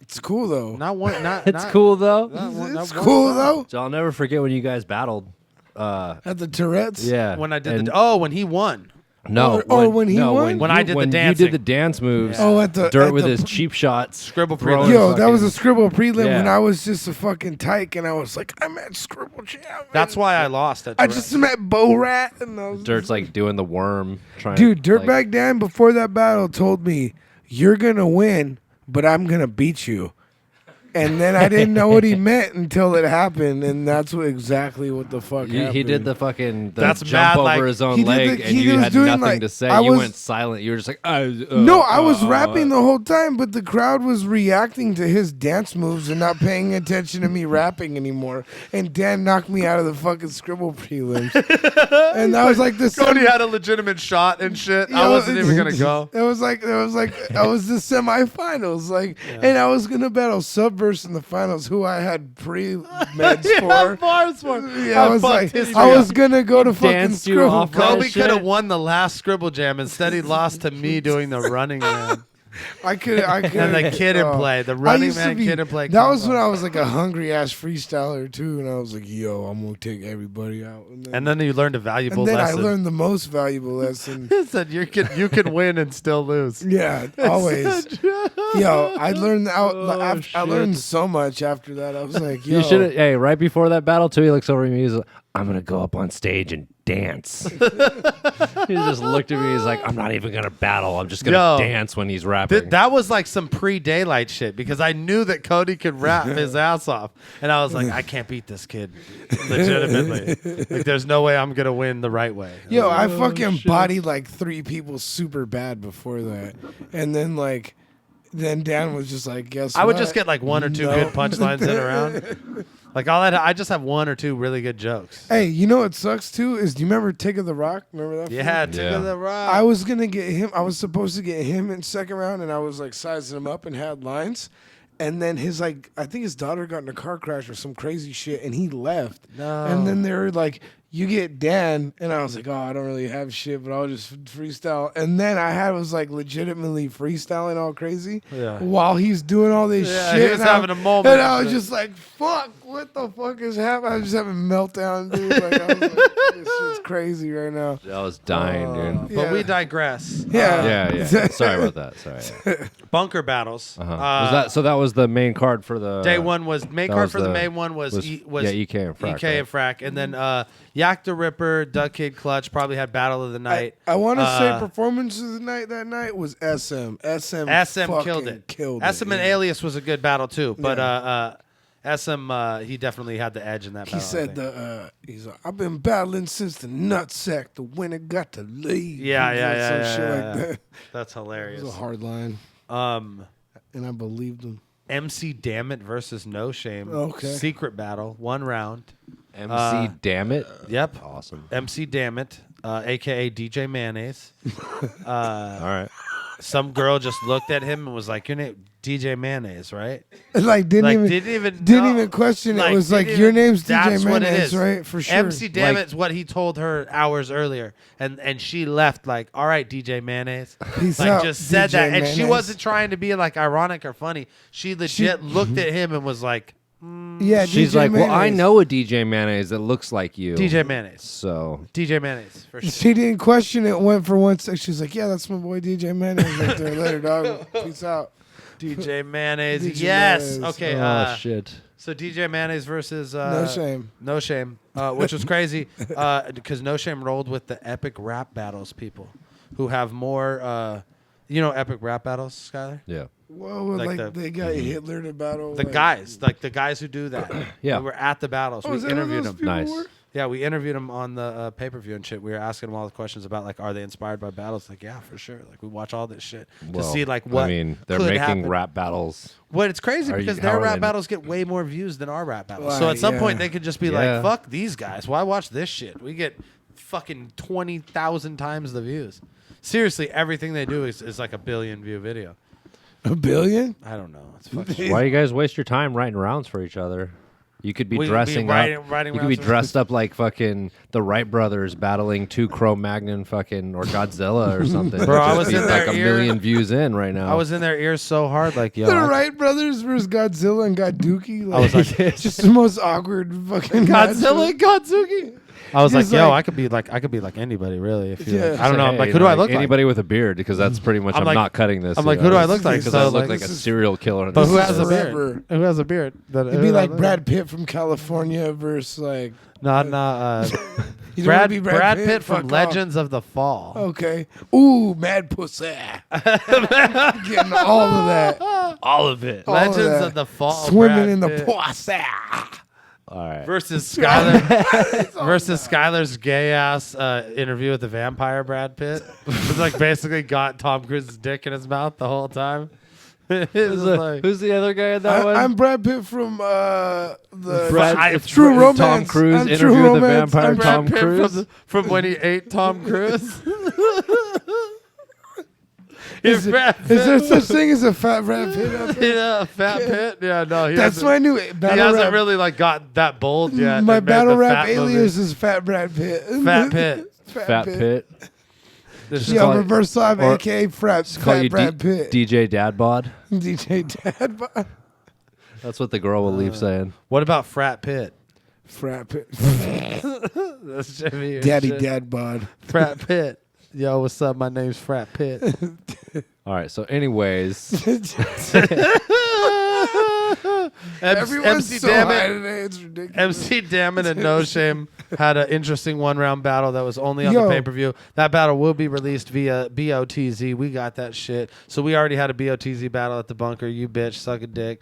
it's cool though. Not one. Not. It's not, cool though. not one- It's not one cool time. though. So I'll never forget when you guys battled. At the Tourette's. Yeah. When I did and when he won. No. when he won? When I did the when dancing. you did the dance moves. Oh, at the- Dirt at with the- his cheap shots. Scribble throwing prelim. Yo, that was a fucking- scribble prelim Yeah. when I was just a fucking tyke, and I was like, I'm at scribble champ. That's why I lost. At I Tourette's. just met Bo Rat, and I was Dirt's like doing the worm. Trying dude, to, Dirtbag like, Dan before that battle told me, "You're gonna win, but I'm gonna beat you." And then I didn't know what he meant until it happened, and that's exactly what the fuck happened. He did the fucking That's jump mad, over like, his own he did leg, the- and he you was had doing, nothing like, to say. I You was- went silent. You were just like, No, I was rapping the whole time, but the crowd was reacting to his dance moves and not paying attention to me rapping anymore. And Dan knocked me out of the fucking scribble prelims. And I was like, this. Cody had a legitimate shot and shit. I wasn't even gonna go. It was like I was the semifinals, and I was gonna battle Subverse in the finals, who I had pre-meds for. Bars for. Yeah, I was like, I was gonna go to fucking Danced you scribble. off Kobe that could have shit. won the last scribble jam. Instead, he lost to me doing the running man. I could. And the kid in play, the I running used to man be- kid in play. That was when combo. I was like a hungry ass freestyler too, and I was like, "Yo, I'm gonna take everybody out." And then you learned a valuable and then lesson. I learned the most valuable lesson. He said you can win and still lose. Yeah, always. Yo, I learned Oh, I learned so much after that. I was like, "Yo, You should. Hey, right before that battle too, he looks over at me. He's like, "I'm gonna go up on stage and dance." He just looked at me. He's like, "I'm not even gonna battle. I'm just gonna Yo, dance when he's rapping." That was like some pre-daylight shit because I knew that Cody could rap his ass off, and I was like, I can't beat this kid, legitimately. Like, there's no way I'm gonna win the right way. Yo, I fucking bodied like 3 people super bad before that, and then Dan was just like, "Guess I would what? just get like 1 or 2 No." good punchlines in around. Like I just have 1 or 2 really good jokes. Hey, you know what sucks too is, do you remember Tick of the Rock? Remember that? Yeah, film? Tick of the Rock. I was gonna get him. I was supposed to get him in second round, and I was like sizing him up and had lines. And then his I think his daughter got in a car crash or some crazy shit, and he left. No. And then they were like, you get Dan, and I was like, oh, I don't really have shit, but I'll just freestyle. And then I was like legitimately freestyling all crazy while he's doing all this shit. He was having a moment. And I was just like, fuck, what the fuck is happening? I was just having a meltdown, dude. Like, I was like, this shit's crazy right now. I was dying, dude. But we digress. Yeah. Sorry about that. Sorry. Bunker battles. So that was the main card for the Day one was main card for the main one was EK and Frack. EK and Frack, and then Yak the Ripper, Duck Kid Clutch probably had battle of the night. I want to say performance of the night that night was SM. SM killed it. SM and Alias was a good battle too, but SM he definitely had the edge in that battle. He said he's like, I've been battling since the nutsack. The winner got to leave. Yeah. Shit like that. That's hilarious. It was a hard line. And I believed him. MC Dammit versus No Shame. Okay. Secret battle, 1 round. MC Dammit. Yep. Awesome. MC Dammit, aka DJ Mayonnaise. All right. Some girl just looked at him and was like, "Your name DJ Mayonnaise, right?" Like didn't even question it. It was like your name's DJ Mayonnaise, right? For sure. MC Dammit's what he told her hours earlier, and she left like, "All right, DJ Mayonnaise." Peace like out, just said DJ that, and Mayonnaise. she wasn't trying to be like ironic or funny. She legit looked at him and was like, "Yeah." She's DJ like, Mayonnaise. "Well, I know a DJ Mayonnaise that looks like you." DJ Mayonnaise. So DJ Mayonnaise for sure. She didn't question it. Went for 1 sec. She's like, "Yeah, that's my boy DJ Mayonnaise right there. Later, dog. Peace out." DJ Mayonnaise. DJ Yes. Mayonnaise. Okay. oh shit. So DJ Mayonnaise versus No Shame. No Shame, which was crazy because No Shame rolled with the epic rap battles people who have more. Epic rap battles, Skylar? Yeah. Whoa, Like they got Hitler to battle. The guys who do that. Yeah. We were at the battles. Oh, We is that who interviewed those them. people Nice. were? Yeah, we interviewed them on the pay-per-view and shit. We were asking them all the questions about like, are they inspired by battles? Like, yeah, for sure. Like, we watch all this shit to see like what. I mean, they're could making happen. rap battles. Well, it's crazy because how their are rap they- battles get way more views than our rap battles. Right, So at some yeah. point they could just be Yeah. like, fuck these guys. Why watch this shit? We get fucking 20,000 times the views. Seriously, everything they do is like a 1 billion view video. 1 billion? I don't know. It's fucking Why do you guys waste your time writing rounds for each other? You could be We could be dressing writing up. rounds You could be for- dressed up like fucking the Wright brothers battling 2 Cro-Magnon fucking or Godzilla or something. Bro, I It'd was just be in their like a ear. million views in right now. I was in their ears so hard, like, yo. The I- Wright brothers versus Godzilla and Goduki. Like, I was like, just the most awkward fucking Godzilla and Godzuki. I was like, He's yo, like- I could be like anybody, really. If you, Yeah. like, I don't know. I'm Hey, like, who do I look like? Anybody with a beard, because that's pretty much. I'm I'm like- not cutting this. I'm like, you who do know? I look like? Because So, I look like, like a this is- serial killer. But who This has is a beard? forever. Who has a beard? It'd be like Brad Pitt from California versus like No. you don't wanna Brad be Brad Pitt from Fuck off. Legends of the Fall. Okay. Ooh, mad pussy. Getting all of that. all of it. All of Legends that. of the Fall. Swimming Brad in the Pitt pussy. All right. versus Skylar versus Skylar's gay ass interview with the vampire Brad Pitt. It's like basically got Tom Cruise's dick in his mouth the whole time. It was like, Who's the other guy in that one? I'm Brad Pitt from the True Romance. Tom Cruise I'm interview True with the Romance. vampire I'm Brad Tom Pitt Cruise? from when he ate Tom Cruise. Is Brad there such thing as a fat Brad Pitt? out there? Yeah, Fat Pitt. Yeah, no, he That's hasn't, my new he battle hasn't rap. really like got that bold yet. My They made battle the rap Fat movie. alias is Fat Brad Pitt. Fat Pitt. Fat Pitt. This is Yeah, call it- reverse live, or- aka Fat Call you Brad Pitt. DJ Dad Bod. DJ Dad Bod. That's what the girl will leave saying. What about Frat Pitt? Frat Pitt. That's Jimmy. and Daddy shit. Dad Bod. Frat Pitt. Yo, what's up? My name's Frat Pitt. All right. So, anyways, Everyone's MC so Dammit. high today, it's ridiculous. MC Dammit and No Shame had an interesting 1-round battle that was only on Yo. the pay-per-view. That battle will be released via BOTZ. We got that shit. So we already had a BOTZ battle at the bunker. You bitch, suck a dick.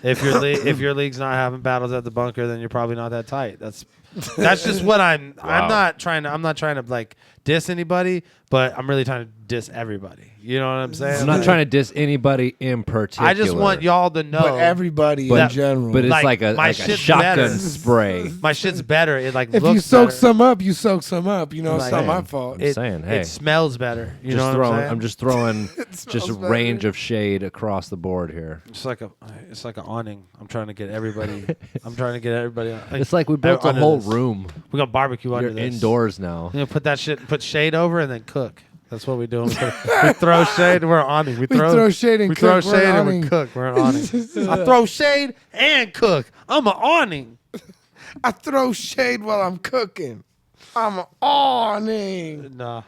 If your league's not having battles at the bunker, then you're probably not that tight. That's just what I'm. Wow. I'm not trying to like diss anybody, but I'm really trying to diss everybody. You know what I'm saying? I'm not trying to diss anybody in particular. I just want y'all to know. But everybody in general. But it's Like, like my a shit's shotgun better. spray. My shit's better. It like if looks you soak better. some up, you soak some up. You know, it's Like, not my man. fault. It, saying, hey. it smells better. You know Just what throwing. I'm saying? I'm just throwing just a smells range better. of shade across the board here. It's like an awning. I'm trying to get everybody. It's like we built a under whole this. room. We're gonna barbecue under You're this. indoors now. You know, put that shit, put shade over, and then cook. That's what we do. We throw shade. We're awning. We throw shade and we cook, throw we're shade an and we awning. cook. We're an awning. I throw shade and cook. I'm an awning. I throw shade while I'm cooking. I'm awning. No,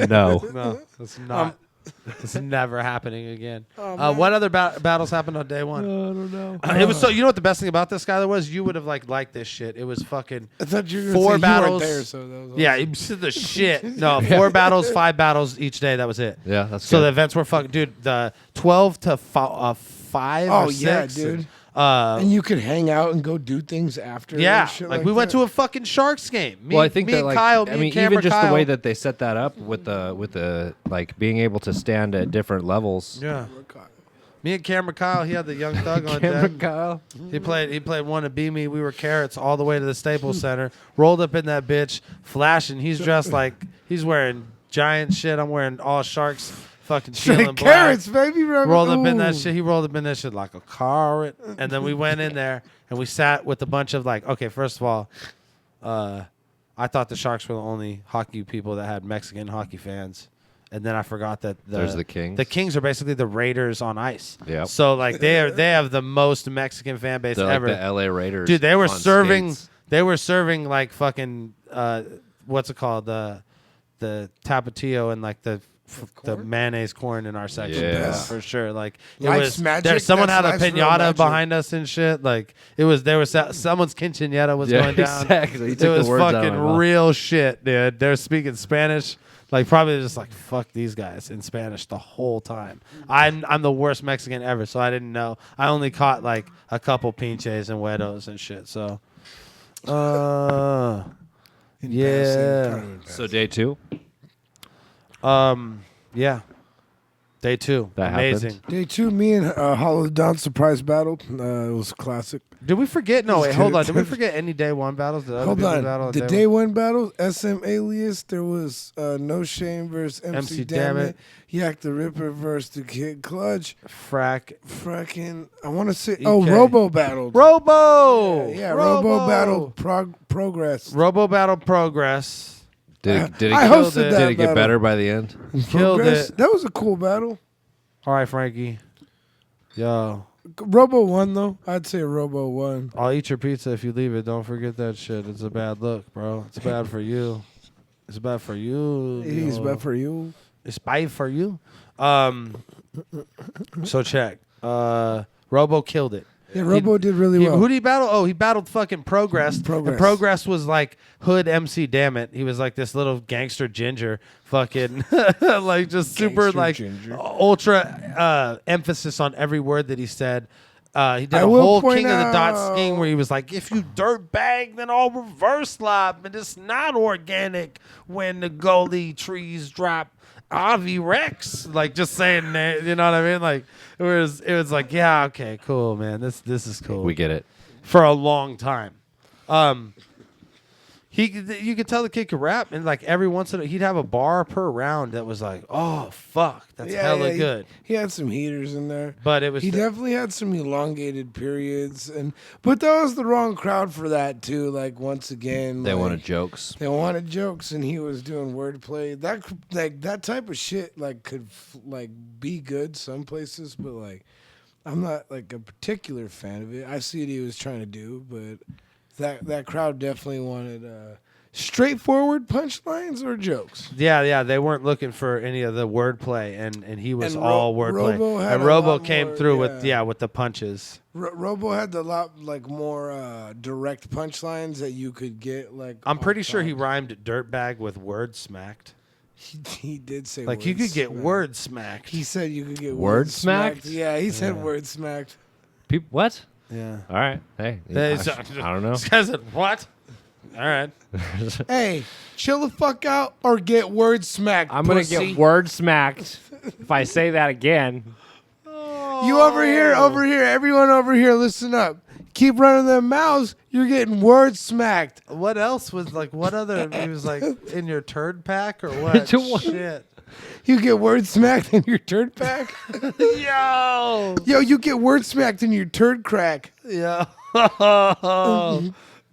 No. no, that's not. It's never happening again. What other battles happened on day one? I don't know. It was so. You know what the best thing about this, Skylar, was? You would have liked this shit. It was fucking I thought you were 4 say battles. You weren't there, so that was Yeah, it was the shit. No, 4 battles, 5 battles each day. That was it. Yeah, that's So good. the events were fucking, dude. The 12 to 5 Oh or 6. yeah, dude. Uh, And you could hang out and go do things after. yeah, and shit like we went that. to a fucking Sharks game. Me, Well, I think me that and like Kyle. I Me mean, and Camera even just Kyle. the way that they set that up with the like being able to stand at different levels. Yeah. Me and Camera Kyle. He had the Young Thug on Camera deck. Kyle. He played Wanna Be Me. We were Carrots all the way to the Staples Center. Rolled up in that bitch, flashing. He's dressed like he's wearing giant shit. I'm wearing all Sharks. Fucking feeling Straight black. carrots, baby. Rolled up in that Ooh. shit. He rolled up in that shit like a carrot. And then we went in there and we sat with a bunch of like, okay, first of all, I thought the Sharks were the only hockey people that had Mexican hockey fans. And then I forgot that There's the Kings. The Kings are basically the Raiders on ice. Yep. So like they have the most Mexican fan base They're ever. like the LA Raiders. Dude, they were on serving. skates. They were serving like fucking what's it called, the tapatio and like the mayonnaise corn in our section. Yeah. For sure. Like it Life's was magic, there. Someone that's had a life's real pinata magic. behind us and shit. Like it was someone's quinceañera was Yeah, going down. exactly. You It took the was words out of fucking my mouth. real shit, dude. They're speaking Spanish. Like probably just like fuck these guys in Spanish the whole time. I'm the worst Mexican ever, so I didn't know. I only caught like a couple pinches and huedos and shit. So, yeah, So day 2. yeah. Day 2, That amazing. happened. Day 2, me and Hollow Down surprise battle. It was classic. Did we forget? No, wait, Just hold on. kidding. Did we forget any day 1 battles? Did other Hold people on. battle The day 1 battle, SM Alias, there was No Shame versus MC Dammit. Yak the Ripper versus the Kid Clutch. Fracking, I want to say, Robo battled. Robo. Yeah, Robo battle progress. Robo battle progress. Did it I hosted that Did it get battle. better by the end? Killed Progress. it. That was a cool battle. All right, Frankie. Yo, Robo won though. I'd say Robo won. I'll eat your pizza if you leave it. Don't forget that shit. It's a bad look, bro. It's bad for you. It's bad for you. He's yo. bad for you. It's bad for you. So check. Robo killed it. Yeah, Robo did really well. Who did he battle? Oh, he battled fucking Progress. Progress. And Progress was like Hood MC Dammit. He was like this little gangster ginger, fucking like just super Gangster like ginger. ultra emphasis on every word that he said. He did I a will whole point King of the Dot out- scheme where he was like, if you dirtbag, then I'll reverse lob, and it's not organic when the goalie trees drop. Avi Rex, like just saying that, you know what I mean? Like it was like, yeah, okay, cool, man. This is cool. We get it. For a long time. You could tell the kid could rap, and like every once in a he'd have a bar per round that was like, oh fuck, that's hella he- good. He had some heaters in there. But it was He definitely had some elongated periods, but that was the wrong crowd for that too. Like once again, They like, wanted jokes. They wanted jokes, and he was doing wordplay. That type of shit could be good some places, but like I'm not like a particular fan of it. I see what he was trying to do, but that crowd definitely wanted straightforward punchlines or jokes. Yeah, they weren't looking for any of the wordplay, and he was And all wordplay. Robo had And a Robo lot came more, through yeah. with the punches. Robo had a lot more direct punchlines that you could get. Like I'm pretty off sure he top. rhymed dirtbag with word smacked. He did say Like word you could get smacked. word smacked. He said you could get Word smacked? Yeah, he said word smacked. People, what? Yeah. All right. Hey, Hey, I so- don't know. This guy said what? All right. Hey, chill the fuck out or get word smacked. I'm gonna pussy. get word smacked if I say that again. You over here, everyone over here, listen up. Keep running their mouths, you're getting word smacked. What else was like? What other? He was like in your turd pack or what? Shit. You get word smacked in your turd pack. Yo. Yo, you get word smacked in your turd crack. Yeah.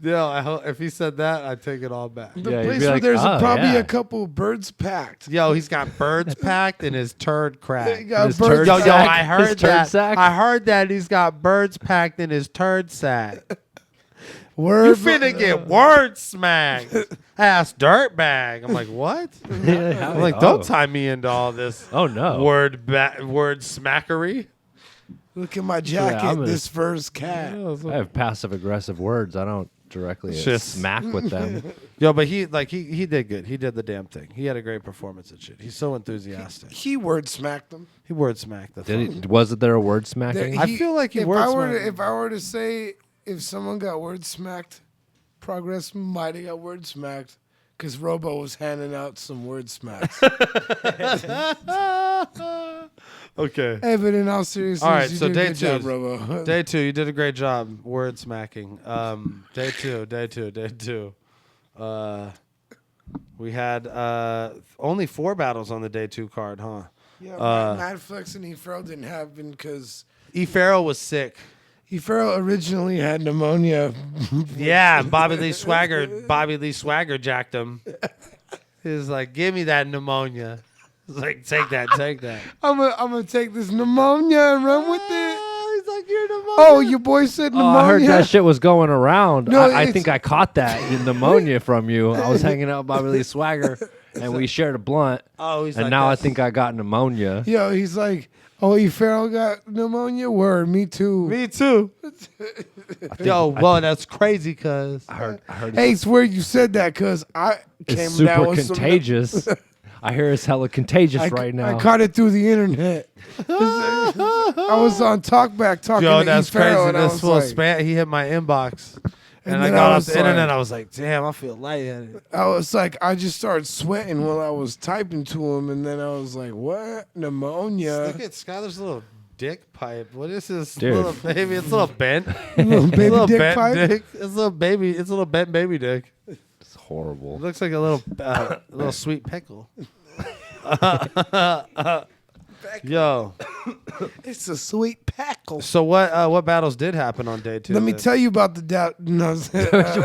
Yeah. I hope if he said that, I'd take it all back. The Yeah, you'd place be where like, there's "Oh, probably yeah." a couple birds packed. Yo, he's got birds packed in his turd crack. He got His birds turd Yo, packed. sack? I heard His turd that. sack? I heard that he's got birds packed in his turd sack. Word You finna get word smacked. Ass dirtbag. I'm like, what? I'm like, don't tie me into all this Oh no. word smackery. Look at my jacket. I'm gonna- This fur's cat. I have passive aggressive words. I don't directly Just- smack with them. Yo, but he did good. He did the damn thing. He had a great performance and shit. He's so enthusiastic. He word smacked them. He word smacked the Did fuck. he, was there a word smacking? I feel like he if word I were smacked to, him. if I were to say if someone got word smacked, Progress might have got word smacked because Robo was handing out some word smacks. Okay. Hey, but in all seriousness, All right, you so did a day good two. job, Robo. Day 2, you did a great job word smacking. Day two. We had only 4 battles on the day 2 card, huh? Yeah, Mad Flex and E-Farrell didn't happen because E. Farrell was sick. E-Farrell originally had pneumonia. Yeah, and Bobby Lee Swagger jacked him. He was like, give me that pneumonia. He's like, take that. I'm gonna take this pneumonia and run with it. He's like, you're pneumonia. Oh, your boy said Oh, pneumonia. I heard that shit was going around. No, I it's- think I caught that pneumonia from you. I was hanging out with Bobby Lee Swagger, and we shared a blunt. Oh, he's And like, now I that's- think I got pneumonia. Yo, he's like, oh, E-Farrell got pneumonia? Word, me too. Me too. Yo, well, that's crazy, cuz. I heard Hey, it's weird you said that because I it's came down super with contagious. I hear it's hella contagious I right now. caught it through the internet. I was on Talkback talking Yo, to that's E-Farrell, crazy. and I This was fool like, spam. He hit my inbox. And I then got I off was the internet. like- I was like, damn, I feel lightheaded. I just started sweating while I was typing to him, and then I was like, what? Pneumonia? Look at Skylar's little dick pipe. What is this Dude. little baby? It's a little bent. Little baby little dick bent pipe? dick. It's a little baby. It's a little bent baby dick. It's horrible. It looks like a little sweet pickle. Yo, It's a sweet packle. so what battles did happen on day 2? Let me tell you about the doubt. No,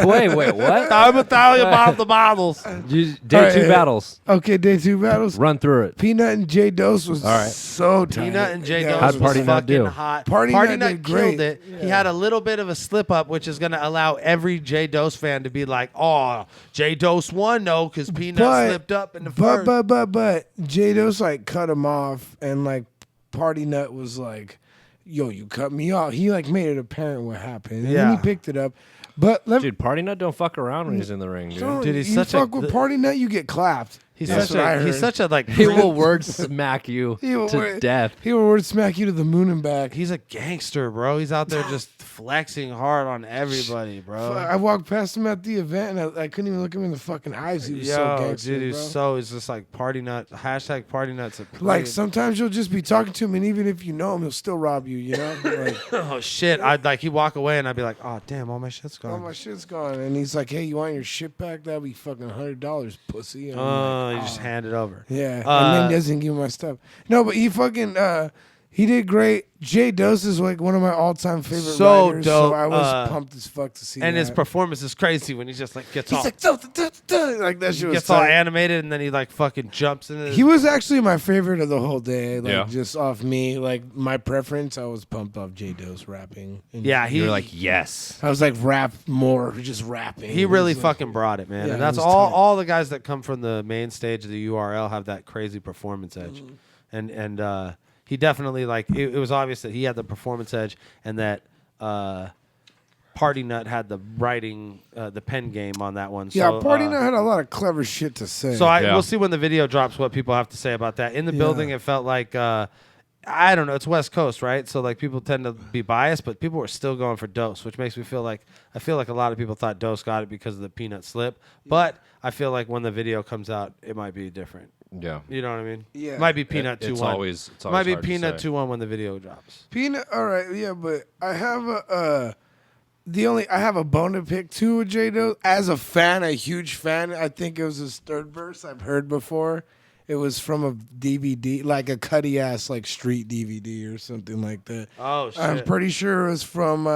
Wait, what? I'm gonna tell you about the battles. Day 2 battles. okay, day 2 battles. Run through it. Peanut and J Dose was All right. so tight. Peanut and J Yeah, Dose How'd was Party Nut fucking do? hot. Party Nut did killed great. it. He had a little bit of a slip up, which is gonna allow every J Dose fan to be like, "Oh, J Dose won though, because Peanut slipped up in the first." But J Dose like cut him off, and like Party Nut was like, "Yo, you cut me off." He like made it apparent what happened, and then Yeah. he picked it up. But let Dude, Party Nut don't fuck around when he's in the ring, dude. Dude, he's you such fuck a with Party Nut, you get clapped. He's That's such what I a he's heard. such a like He will word smack you He will to word- death. He will word smack you to the moon and back. he's a gangster, bro. He's out there just flexing hard on everybody, bro. I walked past him at the event, and I couldn't even look him in the fucking eyes. He was so Yo, gangster, dude, bro. it's just like Party Nut. Hashtag Party Nuts. Like sometimes you'll just be talking to him, and even if you know him, he'll still rob you. You know, like, oh shit! I'd like he'd walk away and I'd be like, oh damn, all my shit's all gone. my shit's gone, and he's like, "Hey, you want your shit back? That'd be fucking $100, pussy." And I'm like, You just hand it over. yeah, and then he doesn't give me my stuff. No, but he fucking he did great. J Dose is like one of my all-time favorite So writers, dope, so I was pumped as fuck to see And that. his performance is crazy when he just like gets He's all like, like that shit was gets all tight. animated and then he like fucking jumps in. He was actually my favorite of the whole day. Like Yeah. just off me, like my preference, I was pumped off J Dose rapping. And yeah, he You're like, yes. I was like rap more, just rapping. he It really was like- fucking brought it, man. Yeah, And it that's was all tight. all the guys that come from the main stage of the URL have that crazy performance edge. And he definitely like it was obvious that he had the performance edge and that Party Nut had the writing the pen game on that one. Yeah, So, Party Nut had a lot of clever shit to say. So Yeah. we'll see when the video drops what people have to say about that. In the Yeah. building, it felt like I don't know. It's West Coast, right? So like people tend to be biased, but people were still going for Dose, which makes me feel like I feel like a lot of people thought Dose got it because of the peanut slip. But I feel like when the video comes out, it might be different. Yeah. You know what I mean? Yeah. It might be Peanut 2-1. It's always might be hard to Peanut say. 2-1 when the video drops. Peanut. All right. Yeah, but I have I have a bone to pick too with J Dose. As a fan, a huge fan. I think it was his third verse I've heard before. It was from a DVD, like a cutty ass like street DVD or something like that. Oh shit! I'm pretty sure it was from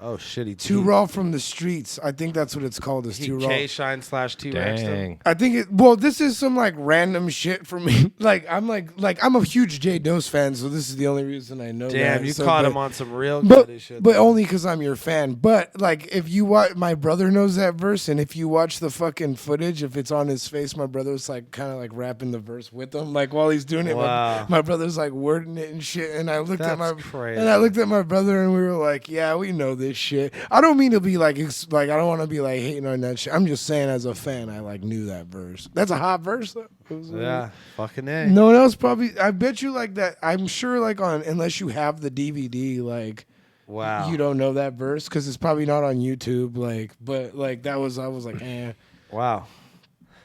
Oh shitty. Too Raw from the Streets. I think that's what it's called. Is Too Raw. K Shine / T-Rex. Dang. I think it. Well, this is some like random shit for me. like I'm a huge J Dose fan, so this is the only reason I know. Damn, that. you So, caught but- him on some real But, cutty shit. but only because I'm your fan. But like, if you watch, my brother knows that verse, and if you watch the fucking footage, if it's on his face, my brother's like kind of like rapping the verse with him, like while he's doing it. Wow. My brother's like wording it and shit. And I looked at That's crazy. my brother, and we were like, yeah, we know this shit. I don't mean to be like I don't want to be like hating on that shit. I'm just saying as a fan, I like knew that verse. That's a hot verse though. It was, Yeah, fucking A. no one else probably. I bet you like that. I'm sure like on unless you have the DVD, like Wow. you don't know that verse because it's probably not on YouTube. Like, but like that was I was like, eh. Wow.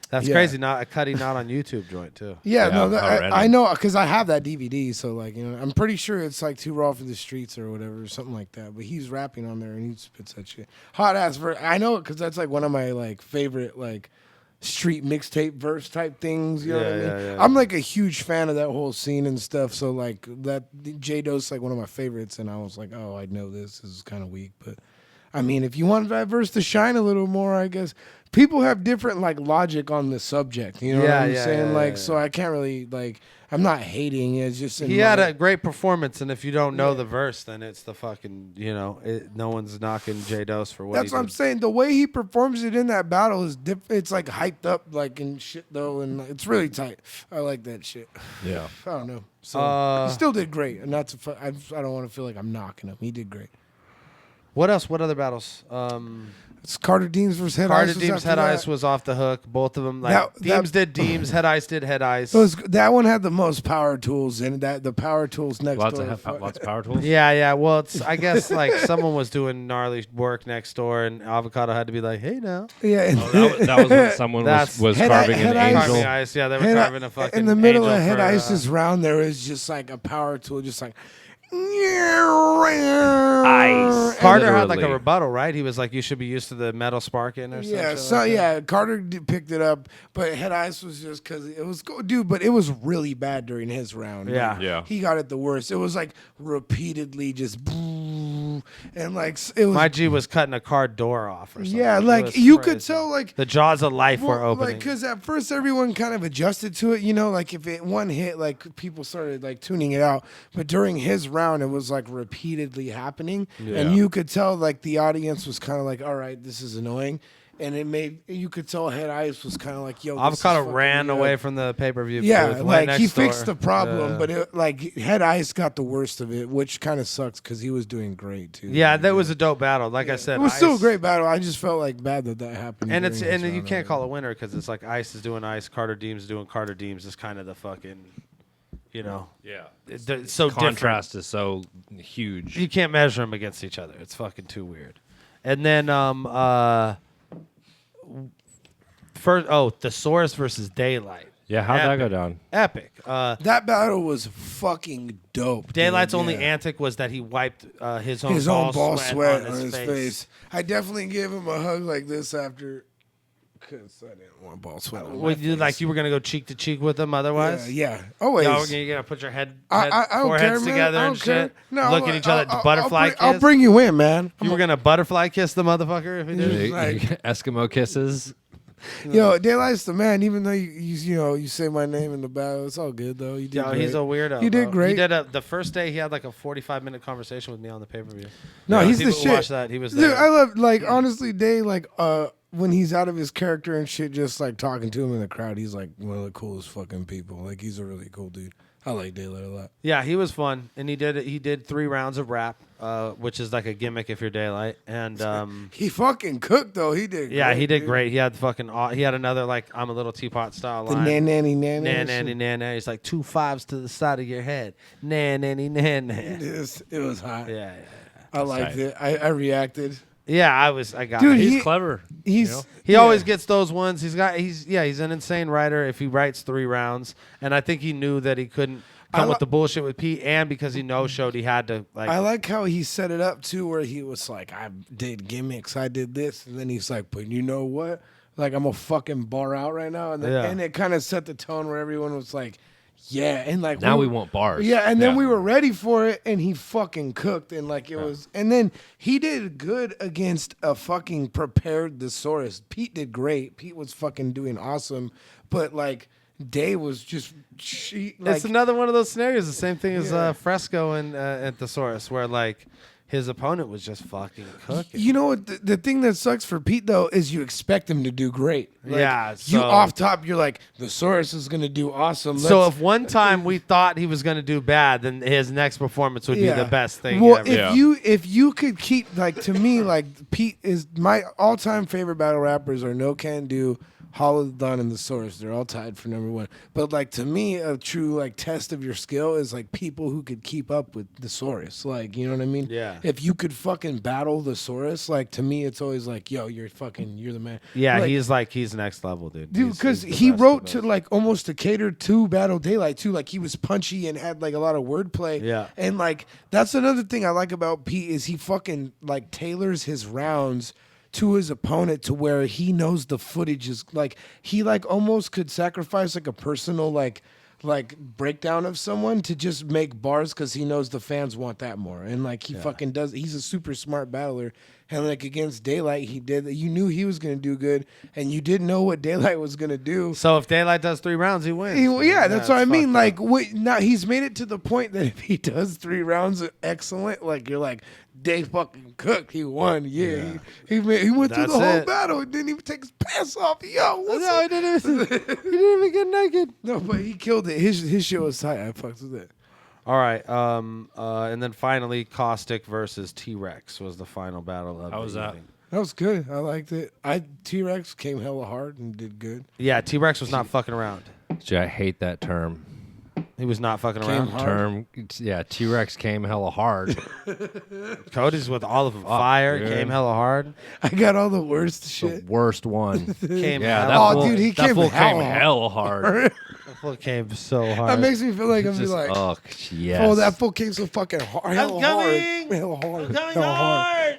That's Yeah. crazy. Not a cutty not on YouTube joint too. Yeah, Yeah, no, that, already. I know because I have that DVD. So like I'm pretty sure it's like Too Raw for the Streets or whatever, or something like that. But he's rapping on there and he spits that shit. Hot ass verse. I know it because that's like one of my like favorite like street mixtape verse type things. You know what I mean? Yeah. I'm like a huge fan of that whole scene and stuff. So like that J Dose like one of my favorites, and I was like, oh, I know this. This is kind of weak, but I mean, if you want that verse to shine a little more, I guess people have different like logic on the subject. You know what I'm saying? Like, so I can't really like. I'm not hating. It's just in He my- had a great performance, and if you don't know the verse, then it's the fucking no one's knocking J Dose for what That's he what I'm did. saying. The way he performs it in that battle is it's like hyped up like and shit though, and it's really tight. I like that shit. Yeah. I don't know. So he still did great, and that's I don't want to feel like I'm knocking him. He did great. What else? What other battles? It's Carter Deems versus Head Carter Ice. Deems Head Ice was off the hook. Both of them. Like Deems did Deems. Head Ice did Head Ice. That one had the most power tools in it. The power tools next Lots door. of power tools. Yeah. Well, it's I guess like someone was doing gnarly work next door, and Avocado had to be like, "Hey, now." Yeah. That was when someone was Head carving Head an Ice. angel. Carving ice. Yeah, they were carving a fucking. in the middle angel of Head for, Ice's round, there was just like a power tool, just like Ice. Carter had like a Literally. rebuttal, right? He was like, "You should be used to the metal sparking or something." Yeah, so yeah, Carter picked it up, but Head Ice was just because it was dude, but it was really bad during his round. Yeah. Like, Yeah. he got it the worst. It was like repeatedly just and like it was. My G was cutting a car door off or something. Yeah, It like was you could crazy. tell, like The jaws of life were opening. because at first everyone kind of adjusted to it, like if it one hit, like people started like tuning it out. But during his round, it was like repeatedly happening, and you could tell like the audience was kind of like, "All right, this is annoying," and you could tell Head Ice was kind of like, "Yo, this is Avocado fucking ran weird." away from the pay-per-view. Yeah, booth, went like next he door. fixed the problem, Yeah. but Head Ice got the worst of it, which kind of sucks because he was doing great too. Yeah, that was a dope battle. Like I said, It was still a Ice- great battle. I just felt like bad that happened. And it's during his and you round. can't call a winner because it's like Ice is doing Ice, Carter Deems is doing Carter Deems. Is kind of the fucking, Yeah. it's so Contrast is so huge. different. You can't measure them against each other. It's fucking too weird. And then Thesaurus versus Daylight. Yeah, how'd that go Epic. down? Epic. That battle was fucking dope. Daylight's dude. only Yeah. antic was that he wiped his own his ball own ball sweat on his face. I definitely gave him a hug like this after, because I didn't want ball sweat on my Would you face. like you were gonna go cheek to cheek with him otherwise? Yeah, always. Y'all were gonna put your head I don't care, foreheads man. together I and don't care. shit. No, Look at each other, butterfly kiss. I'll bring you in, man. You were gonna butterfly kiss the motherfucker if he did. Like- Eskimo kisses. Yo, Daylight's the man. Even though you say my name in the battle, it's all good though. You did. Yo, great. he's a weirdo. He did bro. great. He did the first day. He had like a 45-minute conversation with me on the pay-per-view. No, he's the People shit. Watch that. He was Dude, there. I love honestly, Day when he's out of his character and shit, just like talking to him in the crowd, he's like one of the coolest fucking people. Like he's a really cool dude. I like Daylight a lot. Yeah, he was fun, and he did 3 rounds of rap, which is like a gimmick if you're Daylight, and He fucking cooked though. He did. yeah, great, he did dude. great. He had he had another like I'm a little teapot style The line. nanny. Nanny. He's like 2 5s to the side of your head. Nanny. It was hot. Yeah. I liked it. I reacted. Yeah, I got Dude, it. He's clever. He always gets those ones. He's an insane writer if he writes 3 rounds. And I think he knew that he couldn't come with the bullshit with Pete, and because he no-showed, he had to like. I like how he set it up too, where he was like, I did gimmicks, I did this, and then he's like, but you know what? Like, I'm a fucking bar out right now, and and it kind of set the tone where everyone was like, yeah, and like Now we want bars. Yeah, and then we were ready for it, and he fucking cooked, and like it was, and then he did good against a fucking prepared thesaurus. Pete did great. Pete was fucking doing awesome, but like Day was just it's another one of those scenarios. The same thing as Fresco and Thesaurus, where like his opponent was just fucking cooking. You know what? The thing that sucks for Pete though is you expect him to do great. Like, Yeah, you so- off top, you're like Thesaurus is gonna do awesome. So if one time we thought he was going to do bad, then his next performance would be the best thing Well, ever. if you could keep like to me like Pete is my all time favorite battle rappers are No Can Do, Hollow the Dawn, and The Source. They're all tied for number 1. But like to me, a true like test of your skill is like people who could keep up with The Source. Like, you know what I mean? Yeah. If you could fucking battle The Source, like to me, it's always like, yo, you're the man. Yeah, Like, he's next level, dude. dude, because he wrote to like almost to cater to Battle Daylight too. Like he was punchy and had like a lot of wordplay. Yeah. And like that's another thing I like about Pete is he fucking like tailors his rounds to his opponent to where he knows the footage is like he like almost could sacrifice like a personal like breakdown of someone to just make bars because he knows the fans want that more. And like he fucking does. He's a super smart battler. And like against Daylight, he did that. You knew he was gonna do good, and you didn't know what Daylight was gonna do. So if Daylight does 3 rounds, he wins. That's what I mean. Like, now he's made it to the point that if he does 3 rounds excellent, like you're like, Day fucking cooked. He won. Yeah. He went through the whole battle and didn't even take his pants off. Yo, he didn't even get naked. No, but he killed it. His shit was tight. I fucked with it. All right, and then finally, Caustic versus T-Rex was the final battle of How was that? evening. That was good. I liked it. T-Rex came hella hard and did good. Yeah, T-Rex was not fucking around. Gee, I hate that term. He was not fucking Came around. hard. Term, yeah. T-Rex came hella hard. Cody's with all of fire, dude. came hella hard. I got all the worst the shit. worst one. Came Yeah, hella that Oh, fool, dude, he that came fool came hella hella hard. That fool came so hard. That makes me feel like I'm Just, like, oh yes. oh, that fool came so fucking hard. Hella coming! hard. Hella hard. coming Hella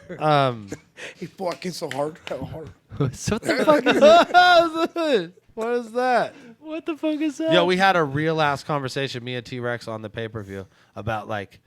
hard. He fucking so hard. Hella hard. what the fuck is that? What is that? What the fuck is that? Yo, we had a real ass conversation, me and T-Rex on the pay-per-view, about like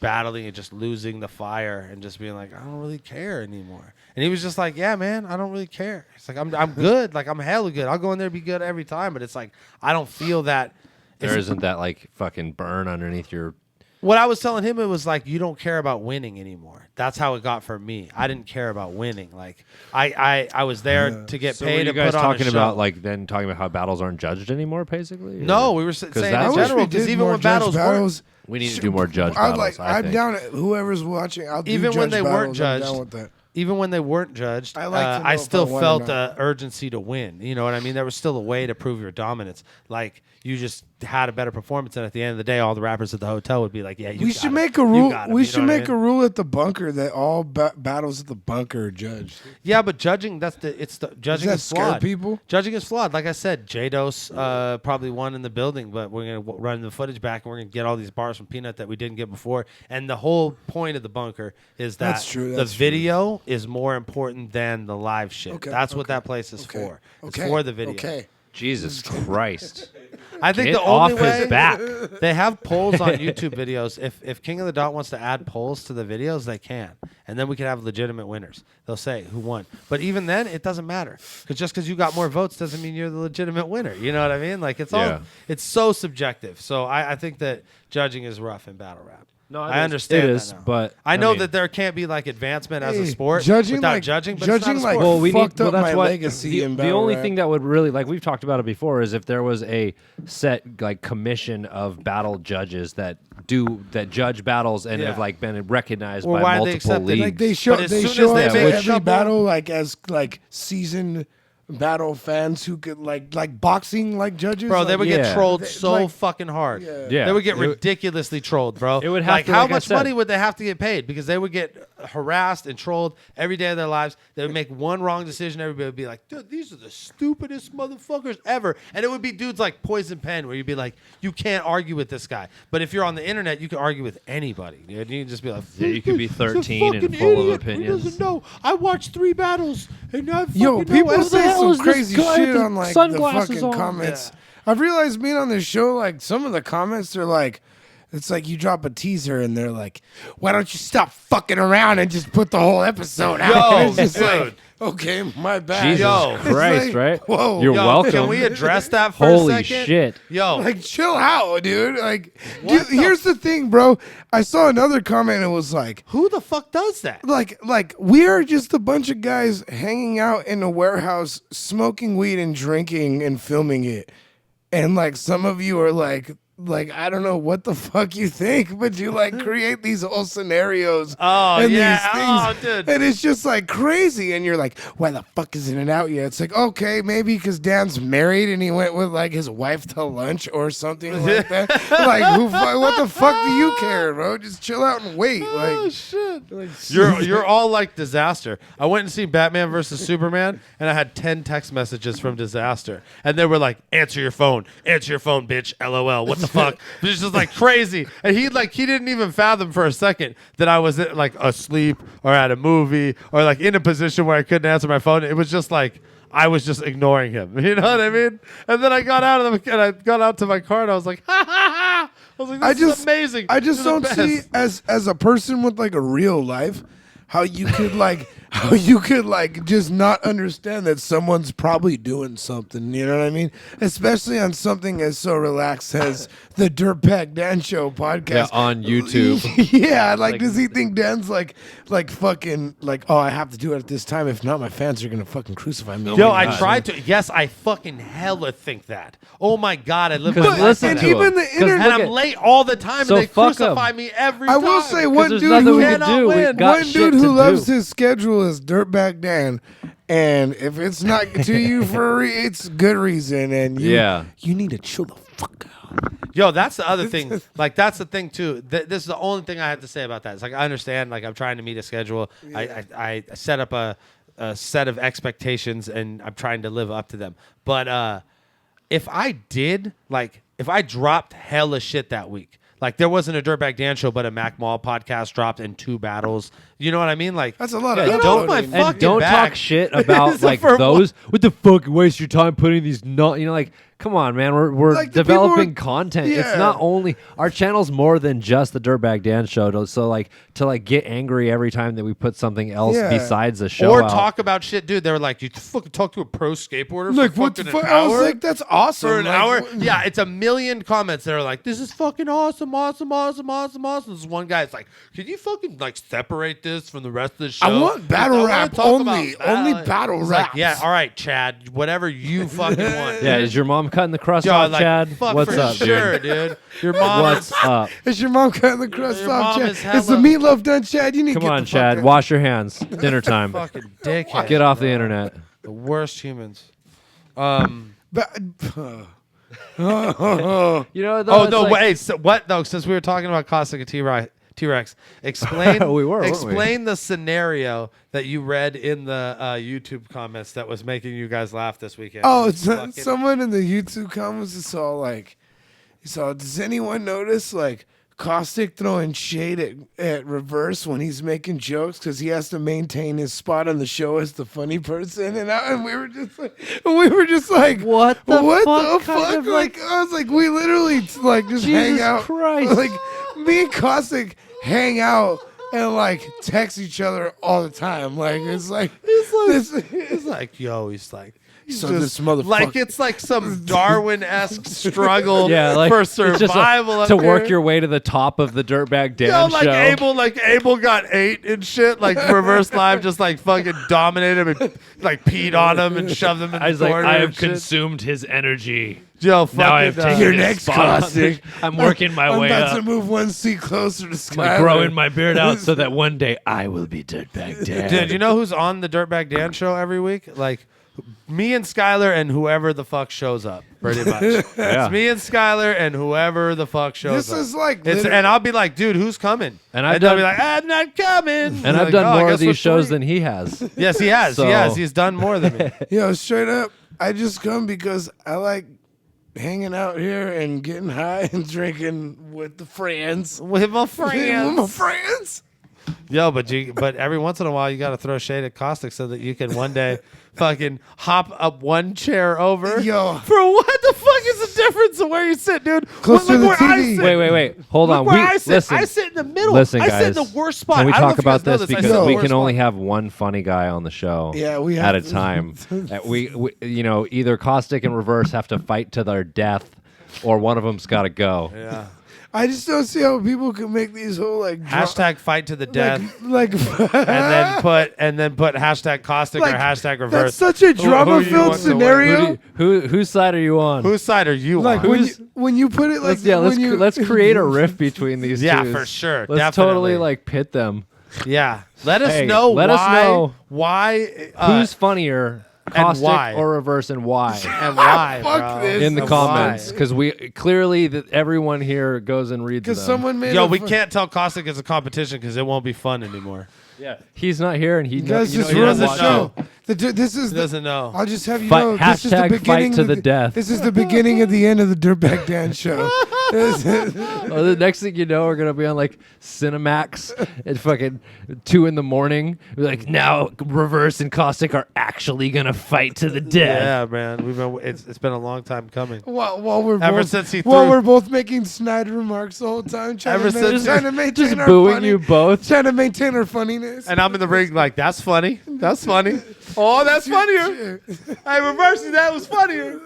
battling and just losing the fire and just being like, I don't really care anymore. And he was just like, yeah, man, I don't really care. It's like I'm good. Like I'm hella good. I'll go in there and be good every time. But it's like I don't feel that. There isn't that like fucking burn underneath your. What I was telling him, it was like, you don't care about winning anymore. That's how it got for me. I didn't care about winning. Like I was there to get So paid were you to guys put on a talking show. about like then talking about how battles aren't judged anymore, basically? No, we were saying that's in what- general, because even when battles weren't, We need to do more judge I'm battles. like, I I'm think. down. Whoever's watching, I'll do even when judge they weren't battles. I'm judged, down with that. even when they weren't judged, I like to know I if still I won or felt not. urgency to win. You know what I mean? There was still a way to prove your dominance. Like you just had a better performance, and at the end of the day, all the rappers at the hotel would be like, "Yeah, you We got should him. make a You rule. got him." We You know should what I make mean? a rule at the bunker that all battles at the bunker are judged. Yeah, but judging judging that is scare flawed. people? Judging is flawed. Like I said, J-Dose probably won in the building, but we're gonna run the footage back and we're gonna get all these bars from Peanut that we didn't get before. And the whole point of the bunker is that That's true, the that's true. video is more important than the live shit. Okay, That's what okay, that place is okay, for. It's okay, for the video. Okay. Jesus Christ. I think Get the only off way his back. they have polls on YouTube videos. If King of the Dot wants to add polls to the videos, they can, and then we can have legitimate winners. They'll say who won, but even then, it doesn't matter because just because you got more votes doesn't mean you're the legitimate winner. You know what I mean? Like it's all Yeah. it's so subjective. So I think that judging is rough in battle rap. No, I understand It that is, now. but I know mean, that there can't be like advancement as a Hey, sport judging without like- judging, but judging it's not a like- sport. Well, we fucked need. up Well, that's my what legacy in the battle only rap. thing that would really like we've talked about it before is if there was a set like commission of battle judges that judge battles and Yeah. have like been recognized Well, by why do they multiple accept it? leagues. Like they show But as they soon show as up they to make a every couple- battle like as like seasoned battle fans who could like boxing like judges. Bro, they would get Yeah. trolled They- so like- fucking hard. Yeah. They would get It would- ridiculously trolled, bro. It would have like to, how like I much said- money would they have to get paid? Because they would get harassed and trolled every day of their lives. They would make one wrong decision. Everybody would be like, dude, these are the stupidest motherfuckers ever. And it would be dudes like Poison Pen, where you'd be like, you can't argue with this guy. But if you're on the internet, you can argue with anybody, dude. You can just be like, Yeah, you could be "He's a 13 and fucking full of idiot. opinions." He doesn't know. I watched 3 battles and I fucking Yo, know people everything." say hell some is this crazy guy shit with the on like the sunglasses fucking on? comments. I've realized being on this show, like some of the comments are like, it's like you drop a teaser and they're like, "Why don't you stop fucking around and just put the whole episode out?" Yo, It's just dude. like, okay, my bad. Jesus Yo. It's Christ, like, right? Whoa, You're Yo, welcome. Can we address that for Holy a second? shit. Yo, like chill out, dude. Like, What dude, the- here's the thing, bro. I saw another comment. And it was like, who the fuck does that? like we are just a bunch of guys hanging out in a warehouse, smoking weed and drinking and filming it, and like some of you are like I don't know what the fuck you think, but you like create these whole scenarios Oh, and yeah. these Oh, things, dude. and it's just like crazy. And you're like, why the fuck isn't it out yet? It's like, okay, maybe because Dan's married and he went with like his wife to lunch or something like that. Like, what the fuck do you care, bro? Just chill out and wait. Oh Like, shit! You're all like Disaster. I went and see Batman versus Superman, and I had 10 text messages from Disaster, and they were like, answer your phone, bitch, LOL. What the fuck? It was just like crazy, and he didn't even fathom for a second that I was like asleep or at a movie or like in a position where I couldn't answer my phone. It was just like I was just ignoring him. You know what I mean? And then I got out of and I got out to my car and I was like, ha ha ha! I was like, this is amazing. I just This is the don't see best. as a person with like a real life how you could like just not understand that someone's probably doing something. You know what I mean? Especially on something as so relaxed as the Dirtbag Dan Show podcast. Yeah, on YouTube. Yeah, like does he think Dan's like fucking like, oh, I have to do it at this time, if not my fans are gonna fucking crucify me. Yo, Oh my I God. tried to. Yes, I fucking hella think that. Oh my god, I live my 'Cause life listen on and that. to even him. the 'Cause internet- And look I'm at- late all the time, So and they fuck crucify 'em. me every I time. will say one there's dude nothing who we can cannot do. win. We've got one shit dude to who do. loves his schedule is Dirtbag Dan, and if it's not to you for it's good reason, and you need to chill the fuck out. Yo, that's the other thing. Like, that's the thing too. This is the only thing I have to say about that. It's like I understand. Like, I'm trying to meet a schedule. I set up a set of expectations, and I'm trying to live up to them. But if I dropped hella shit that week. Like, there wasn't a Dirtbag Dan show, but a Mac Mall podcast dropped in 2 battles. You know what I mean? Like, That's a lot of Yeah, don't my uploading. fucking And don't back. talk shit about So like for those. What the fuck? Waste your time putting these not. You know, like, come on, man. We're Like, the people developing were- content. Yeah. It's not only our channel's more than just the Dirtbag Dan show. So like to get angry every time that we put something else Yeah. besides a show or out. talk about shit, dude. They were like, you fucking talk to a pro skateboarder Like, for what the fucking fuck? an I was hour? like, that's awesome. For an Like, hour? what- Yeah, it's a million comments that are like, this is fucking awesome, awesome, awesome, awesome, awesome. This one guy is like, can you fucking like separate this from the rest of the show? I want battle I wanna rap talk only. about Only battle. battle He's like, raps. yeah, all right, Chad, whatever you fucking want. Yeah, is your mom cutting the crust Yo, off, like, Chad? fuck What's for up, sure, dude? dude? Your mom What's up? Is your mom cutting the crust Your off, mom Chad? is Is the hella- meatloaf done, Chad? You need to Come get on, the fuck Chad. out. Wash your hands. Dinner time. fucking dickhead. Get off the internet. The worst humans. But, You know, though, Oh it's no! like- Wait. So what? No, since we were talking about Cossack and T-Rex, explain. We were, weren't we? Explain the scenario that you read in the YouTube comments that was making you guys laugh this weekend. oh, It's fucking- someone in the YouTube comments is all like, does anyone notice like Caustic throwing shade at Reverse when he's making jokes because he has to maintain his spot on the show as the funny person, and we were just like, What the fuck? fuck? Kind of Like, I was like, we literally like just hang Jesus out, Christ. like me and Caustic hang out and like text each other all the time. Like it's like He's like, yo, he's like. So just- this motherfucker, like it's like some Darwin-esque struggle Yeah, like for it's just survival. to up work here. your way to the top of the Dirtbag Dan Yo, show. like Abel got 8 and shit. Like Reverse Live just like fucking dominated him and like peed on him and shoved him in I was the like, corner. I and have shit. consumed his energy. Yo, fucking, Now I have taken Your his next spot on the- Caustic. I'm working my I'm way about to up. move one seat closer to Skylar. I'm like growing my beard out so that one day I will be Dirtbag Dan. Dude, you know who's on the Dirtbag Dan show every week? Like me and Skylar and whoever the fuck shows up, pretty much. Yeah. It's me and Skylar and whoever the fuck shows This up. is like It's, liter- and I'll be like, dude, who's coming? And I've they'll done- be like, I'm not coming. And I've Like, done "Oh, I more of guess we're these shows 3." than he has. Yes, he has. So- He has. He's done more than me. Yo, straight up, I just come because I like hanging out here and getting high and drinking with the friends. With my With my friends. Yo, but every once in a while you got to throw shade at Caustic so that you can one day fucking hop up one chair over. Yo. For what the fuck is the difference of where you sit, dude? Close to the where I TV. sit. Wait. Hold on. Look where I sit. Listen. I sit in the middle. Listen, I guys. sit in the worst spot. Can we I don't know talk if you guys about know this I sit because in the we worst can only spot. have one funny guy on the show Yeah, we at have a to- time. we either Caustic and Reverse have to fight to their death, or one of them's got to go. Yeah. I just don't see how people can make these whole like Hashtag fight to the death. like and then put hashtag Caustic Like, or hashtag Reverse. that's such a Who you drama-filled want to win? scenario. Whose side are you on? Whose side are you Like on? when you put it like let's create a rift between these Yeah, two. for sure. Let's Definitely. totally like pit them. Yeah. Let us Hey, know let us know why Who's funnier, Caustic why? or Reverse, and why? and why, Fuck bro. this. In the And comments, why. because we clearly that everyone here goes and reads them. because someone made Yo, a we fu- can't tell Caustic it's a competition because it won't be fun anymore. Yeah, he's not here, and he You guys just he ruined doesn't the watch show. This is He the, doesn't know. I'll just have you Fight- know. This is the hashtag beginning fight to of the death. This is the beginning of the end of the Dirtbag Dan show. Oh, the next thing you know, we're gonna be on like Cinemax at fucking 2 a.m. We're like, now Reverse and Caustic are actually gonna fight to the death. Yeah, man. It's been a long time coming. while we're Ever both, since he while threw- we're both making snide remarks the whole time, Ever since- trying to maintain Just our booing funny, you both. trying to maintain our funniness. And I'm in the ring like, that's funny. That's funny. Oh, that's funnier. Hey, Reverse, that was funnier.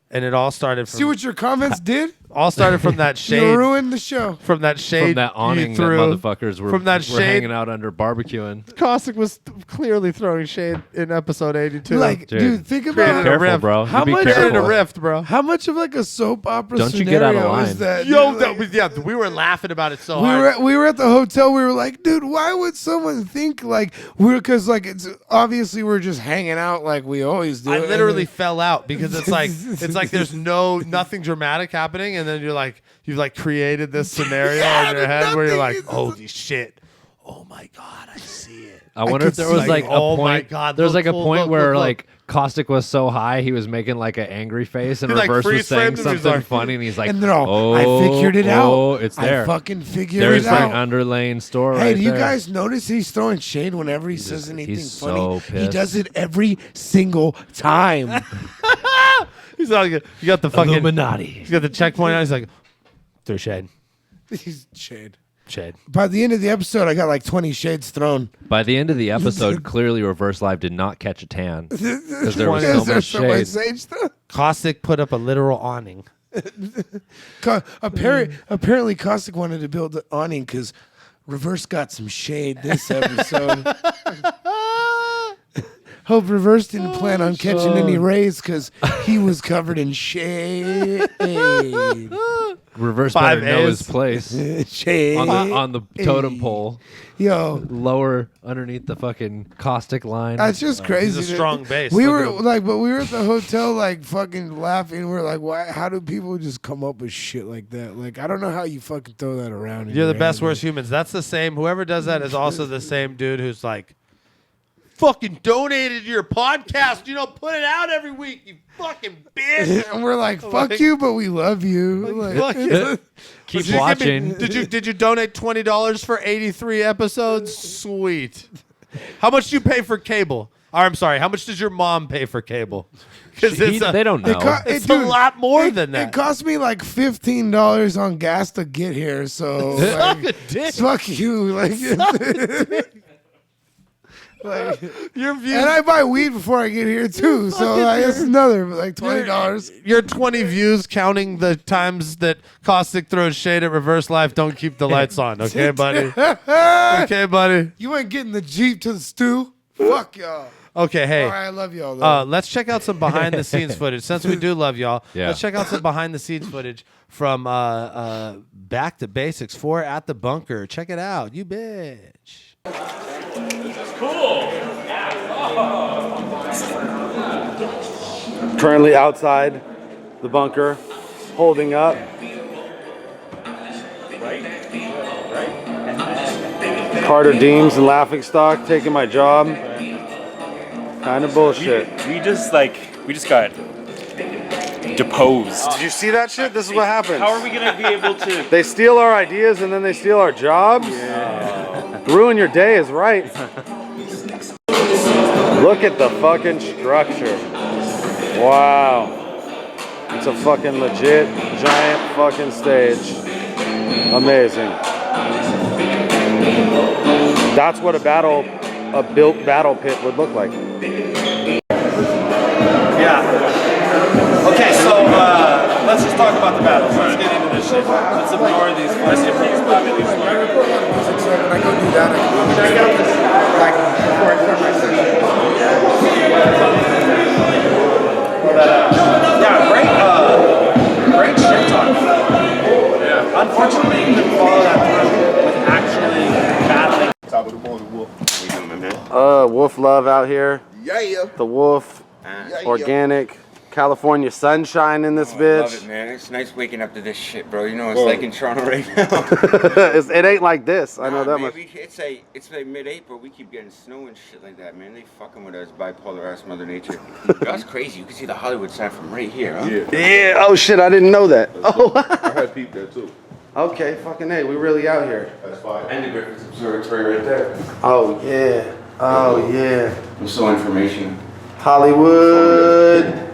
And it all started See from what your comments did? from that You shade. ruined the show. From that shade. From that awning you that threw. motherfuckers were, from that were shade. hanging out under barbecuing. Caustic was clearly throwing shade in episode 82. Like, Dude, dude, think Be Created about a careful, rift. bro. How You be much- created a careful. rift, bro. how much of like a soap opera Don't you scenario get out of line. is that? Yo, dude? that, we were laughing about it so We hard. were at the hotel. We were like, dude, why would someone think like because like it's obviously we're just hanging out like we always do. I and literally then- fell out because it's like there's nothing dramatic happening, and then you're like you've like created this scenario in your head where you're like, nothing is- holy shit, oh my god, I see it. I wonder could if there was see- like a oh my point. God, There's look, like a look, point look, where look. like Caustic was so high he was making like an angry face, and He, like, Reverse was freeze saying framed him, he's something like- funny, and he's like, and they're all, "Oh, I figured it out. Oh, it's there. I fucking figured There's it my out. underlaying story. Hey, right do you there. guys notice he's throwing shade whenever he says anything he's funny? so He pissed. does it every single time. He's like, you got the fucking Illuminati? He's got the checkpoint on. He's like, through shade, He's shade. shade. By the end of the episode, I got like 20 shades thrown. By the end of the episode, clearly Reverse Live did not catch a tan because there was Because so much there's so much shade. sage stuff. Caustic put up a literal awning. Apparently, Caustic wanted to build the awning because Reverse got some shade this episode. Hope Reverse didn't plan on catching any rays because he was covered in shade. Reverse 5 better know his A's. place Shade. on the totem pole, Yo, lower underneath the fucking Caustic line. that's just crazy. He's a strong base. We Look were at him. like, but we were at the hotel, like fucking laughing. We are like, why? How do people just come up with shit like that? Like, I don't know how you fucking throw that around. in You're the your best, head. worst humans. That's the same. Whoever does that is also the same dude who's like, fucking donated to your podcast. You know, put it out every week, you fucking bitch. And we're like, fuck Like- you, but we love you. Like, Fuck you. Keep Did you give me- watching. Did you donate $20 for 83 episodes? Sweet. How much do you pay for cable? Or, I'm sorry. How much does your mom pay for cable? Because They don't know. It's a lot more than that. It cost me like $15 on gas to get here, so like, fuck you. Like, like, your views, and I buy weed before I get here too, so like, it's another like $20. Your 20 views, counting the times that Caustic throws shade at Reverse Life, don't keep the lights on, okay, buddy? Okay, buddy. You ain't getting the Jeep to the stew. Fuck y'all. Okay, hey. All right, I love y'all though. Let's check out some behind the scenes footage. Since we do love y'all, let's check out some behind the scenes footage from Back to Basics 4 at the Bunker. Check it out, you bitch. Cool. Currently outside the bunker, holding up. Carter Deems and Laughingstock taking my job. Kind of bullshit. We just got deposed. Did you see that shit? This is what happens. How are we gonna be able to? They steal our ideas and then they steal our jobs. Ruin your day is right. Look at the fucking structure. Wow. It's a fucking legit giant fucking stage. Amazing. That's what a built battle pit would look like. Yeah. Okay, so let's just talk about the battles. Let's get into this shit. Let's ignore these. Let's see if these probably When I go do that, I can check out this like before I start my set. Yeah, great shit talk. Yeah. Unfortunately, you didn't follow that through with actually battling. Top of the morning, Wolf. We doing, man? Wolf Love out here. Yeah. The Wolf. Organic. California sunshine in this bitch. I love it, man. It's nice waking up to this shit, bro. You know what it's like in Toronto right now. It ain't like this. I know that much. It's like mid-April. We keep getting snow and shit like that, man. They fucking with us, bipolar ass Mother Nature. That's crazy. You can see the Hollywood sign from right here, huh? Yeah. Oh shit, I didn't know that. Oh. I had peeped that too. Okay, fucking hey, we really out here. That's fine. And the Griffith Observatory right there. Oh yeah. Oh yeah. There's so information. Hollywood.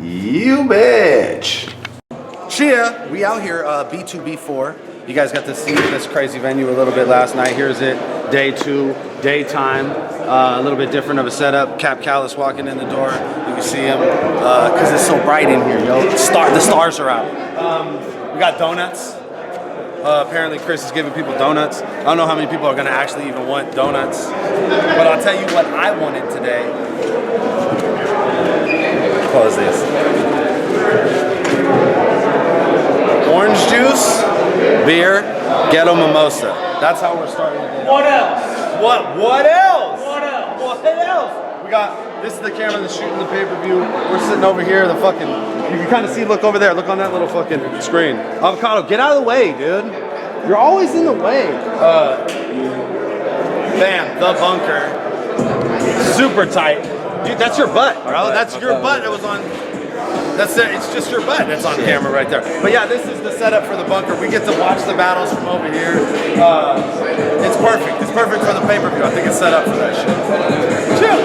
You bitch. Cheer. We out here, B2B4. You guys got to see this crazy venue a little bit last night. Here's it, day 2, daytime. A little bit different of a setup. Cap Callis walking in the door. You can see him because it's so bright in here, yo. The stars are out. We got donuts. Apparently Chris is giving people donuts. I don't know how many people are gonna actually even want donuts. But I'll tell you what I wanted today. Close this. Orange juice, beer, ghetto mimosa. That's how we're starting today. What else? What else? What else? What else? We got, this is the camera that's shooting the pay-per-view. We're sitting over here, you can kind of see, look over there, look on that little fucking screen. Avocado, get out of the way, dude. You're always in the way. Bam, the bunker. Super tight. Dude, that's your butt, bro. That's your butt that was on. That's it. It's just your butt that's on camera right there. But yeah, this is the setup for the bunker. We get to watch the battles from over here. It's perfect. It's perfect for the pay-per-view. I think it's set up for that shit. Chill.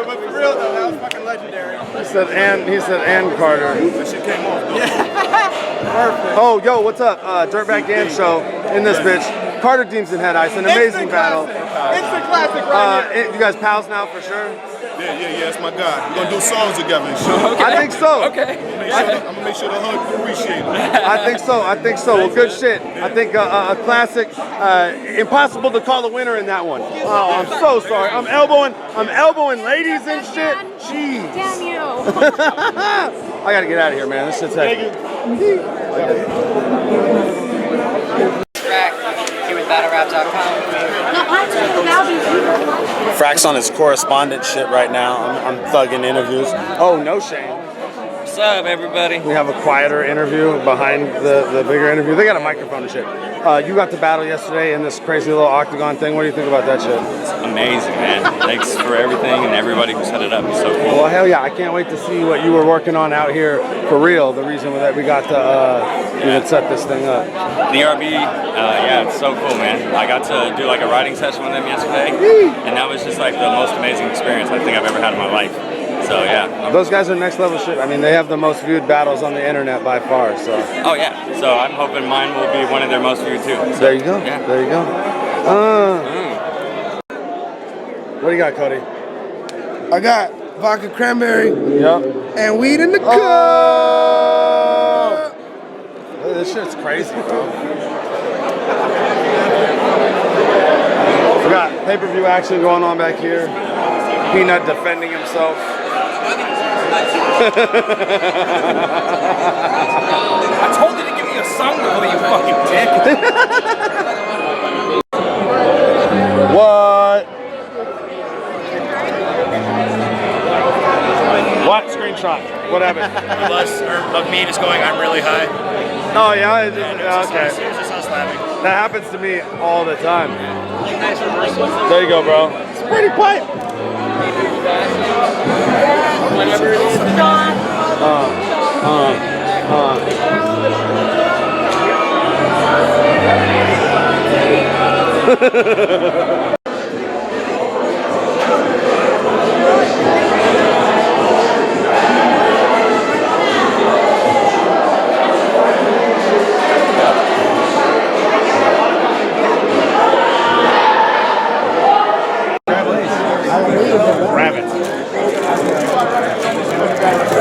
But for real though, that was fucking legendary. He said and Carter. That shit came off. Perfect. Oh, yo, what's up? Dirtbag Dan show in this bitch. Carter Deems and Head Ice, an amazing battle. It's a classic right here. You guys pals now for sure? Yeah, that's my guy. We're gonna do songs together and shit. I think so. Okay. I'm gonna make sure the hood appreciate it. I think so. Well, good shit. I think a classic. Impossible to call a winner in that one. Oh, I'm so sorry. I'm elbowing ladies and shit. Jeez. Damn you. I gotta get out of here, man. This shit's heavy. Frack's on his correspondent shit right now. I'm thugging interviews. Oh, no shame. What's up, everybody? We have a quieter interview behind the bigger interview. They got a microphone and shit. You got to battle yesterday in this crazy little octagon thing. What do you think about that shit? It's amazing, man. Thanks for everything and everybody who set it up. It's so cool. Well, hell yeah. I can't wait to see what you were working on out here for real. The reason that we got to even set this thing up. The RB, yeah, it's so cool, man. I got to do like a riding session with them yesterday, and that was just like the most amazing experience I think I've ever had in my life. So yeah. Those guys are next level shit. I mean, they have the most viewed battles on the internet by far. So. Oh yeah. So I'm hoping mine will be one of their most viewed too. So, there you go. Yeah. There you go. What do you got, Cody? I got vodka cranberry. Yep. And weed in the cup. This shit's crazy, bro. We got pay-per-view action going on back here. Peanut defending himself. I told you to give me a song before, you fucking dick. What? What? Screenshot. What happened? Of us, or of me just going, I'm really high. Oh, yeah? It was Okay. just us laughing. That happens to me all the time. There you go, bro. It's pretty pipe. Whatever it is.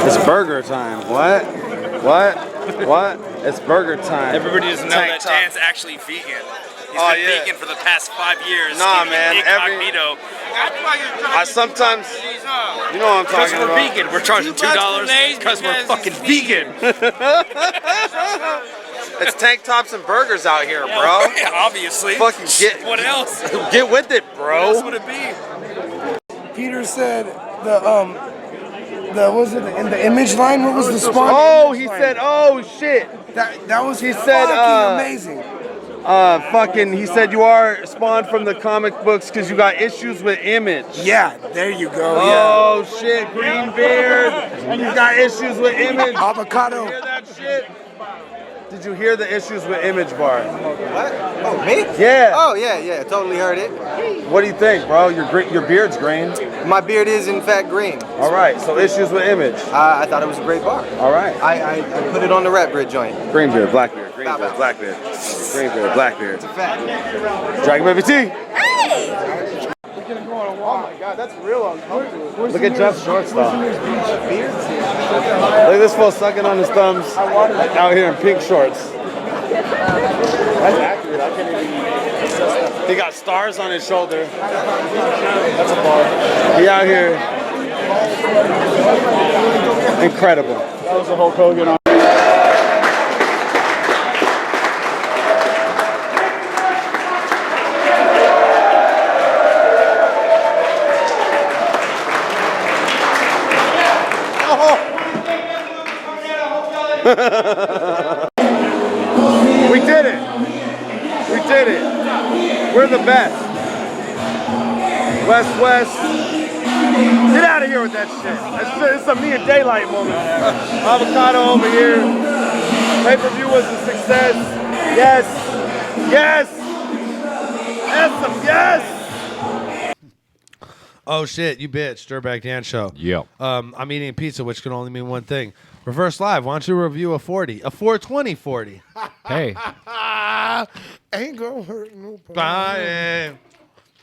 It's burger time. What? It's burger time. Everybody doesn't know Tank that top. Dan's actually vegan. He's been vegan for the past 5 years. Nah, eating man, incognito. I sometimes, you know what I'm Because talking we're about. vegan. We're charging $2 because we're fucking vegan. It's tank tops and burgers out here, bro. Yeah, obviously. Fucking get. What else? Get with it, What bro. else would it be? Peter said the was it in the image line? What was the spawn? Oh, he said, oh shit. That was He said, amazing. He said you are spawned from the comic books because you got issues with image. Yeah, there you go. Oh shit, green beard. And you got issues with image. Avocado. Hear that shit? Did you hear the issues with image bar? What? Oh, me? Yeah. Oh, yeah, totally heard it. What do you think, bro? Your beard's green. My beard is, in fact, green. All right, so issues with image. I thought it was a great bar. All right. I put it on the rap grid joint. Green beard, black beard, green beard, black beard. Green beard, black beard. It's a fact. Dragon Baby T. Hey! Oh my God, that's real uncomfortable. Look at Jeff's shorts, though. Look at this fool sucking on his thumbs out here in pink shorts. That's accurate. I can't even assess that. He got stars on his shoulder. That's a bar. He out here. Incredible. That was a Hulk Hogan on. We did it. We did it. We're the best. West. Get out of here with that shit. It's a me and daylight moment. Avocado over here. Pay-per-view was a success. Yes. Yes. Oh shit, you bitch, Dirtbag Dan show. Yep. I'm eating pizza, which can only mean one thing. Reverse Live, why don't you review a 40? A 420 40. Hey. Ain't gonna hurt nobody. Bye.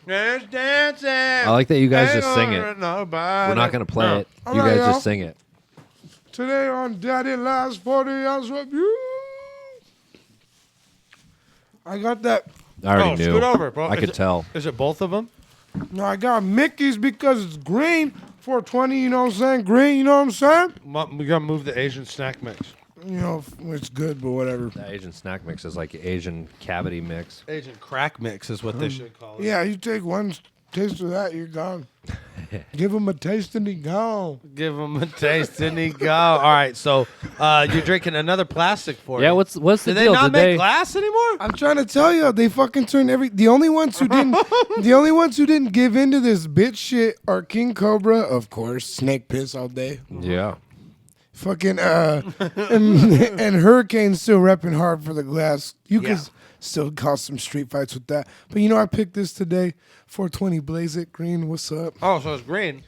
There's dancing. I like that you guys just sing it. We're We're not going to play it. All You right, guys y'all. just sing it. Today on Daddy Last 40 Hours Review. I got that. I already knew. Scoot over, bro. I could tell. Is it both of them? No, I got Mickey's because it's green. 420, you know what I'm saying? Green, you know what I'm saying? We got to move the Asian snack mix. You know, it's good, but whatever. The Asian snack mix is like Asian cavity mix. Asian crack mix is what they should call it. Yeah, you take one taste of that, you're gone. Give him a taste and he gone. Give him a taste and he go. All right, so you're drinking another plastic for Yeah, me. what's the Did deal? they not Did make they- glass anymore? I'm trying to tell you, they fucking turned the only ones who didn't give into this bitch shit are King Cobra, of course, snake piss all day. Yeah. Fucking and Hurricane's still repping hard for the glass. You could still cause some street fights with that. But you know, I picked this today. 420 Blaze It Green. What's up? Oh, so it's green.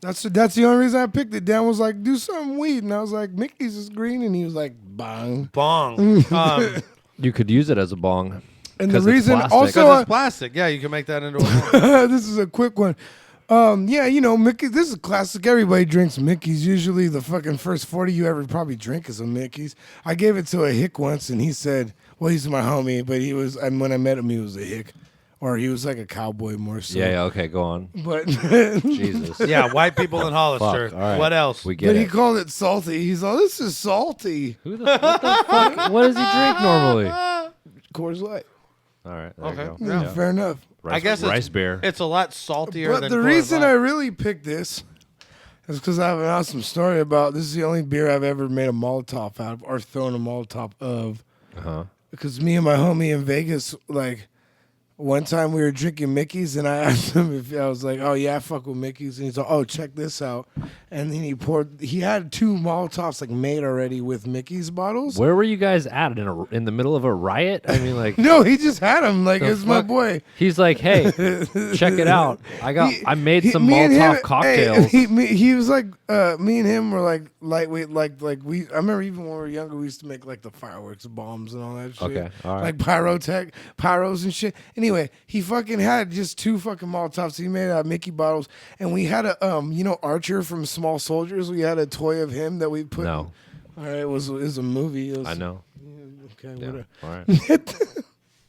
That's the only reason I picked it. Dan was like, do something weed, and I was like, Mickey's is green, and he was like, bong. Bong. You could use it as a bong. And the 'cause it's reason plastic. also Because it's plastic. Yeah, you can make that into a this is a quick one. Yeah, you know, Mickey. This is classic. Everybody drinks Mickey's. Usually, the fucking first 40 you ever probably drink is a Mickey's. I gave it to a hick once, and he said, "Well, he's my homie," but he was. And when I met him, he was a hick, or he was like a cowboy more so. Yeah, okay, go on. But Jesus. Yeah, white people in Hollister. Fuck, all right. What else? We get But it. he called it salty. He's like, "This is salty." What the fuck? What does he drink normally? Coors Light. All right, there Okay. you go. Yeah, fair enough. I guess rice beer. It's a lot saltier But than the Coors reason Light. I really picked this is because I have an awesome story about this. Is the only beer I've ever made a Molotov out of or thrown a Molotov of. Uh-huh. Because me and my homie in Vegas, like, one time we were drinking Mickey's, and I asked him if I was like, "Oh yeah, I fuck with Mickey's," and he's like, "Oh, check this out," and then he had 2 Molotovs like made already with Mickey's bottles. Where were you guys at? In the middle of a riot? I mean, like, No, he just had them. Like, the it's my fuck? boy. He's like, hey, check it out. I made some me and Molotov him- cocktails. Hey, he was like, me and him were like lightweight, like we. I remember even when we were younger, we used to make like the fireworks bombs and all that shit. Okay, all right. Like pyros and shit. Anyway, he fucking had just 2 fucking Molotovs. He made out of Mickey bottles, and we had a you know, Archer from Small Soldiers. We had a toy of him that we put. No. All right, it was a movie. It was, I know. Okay, Yeah, whatever. all right.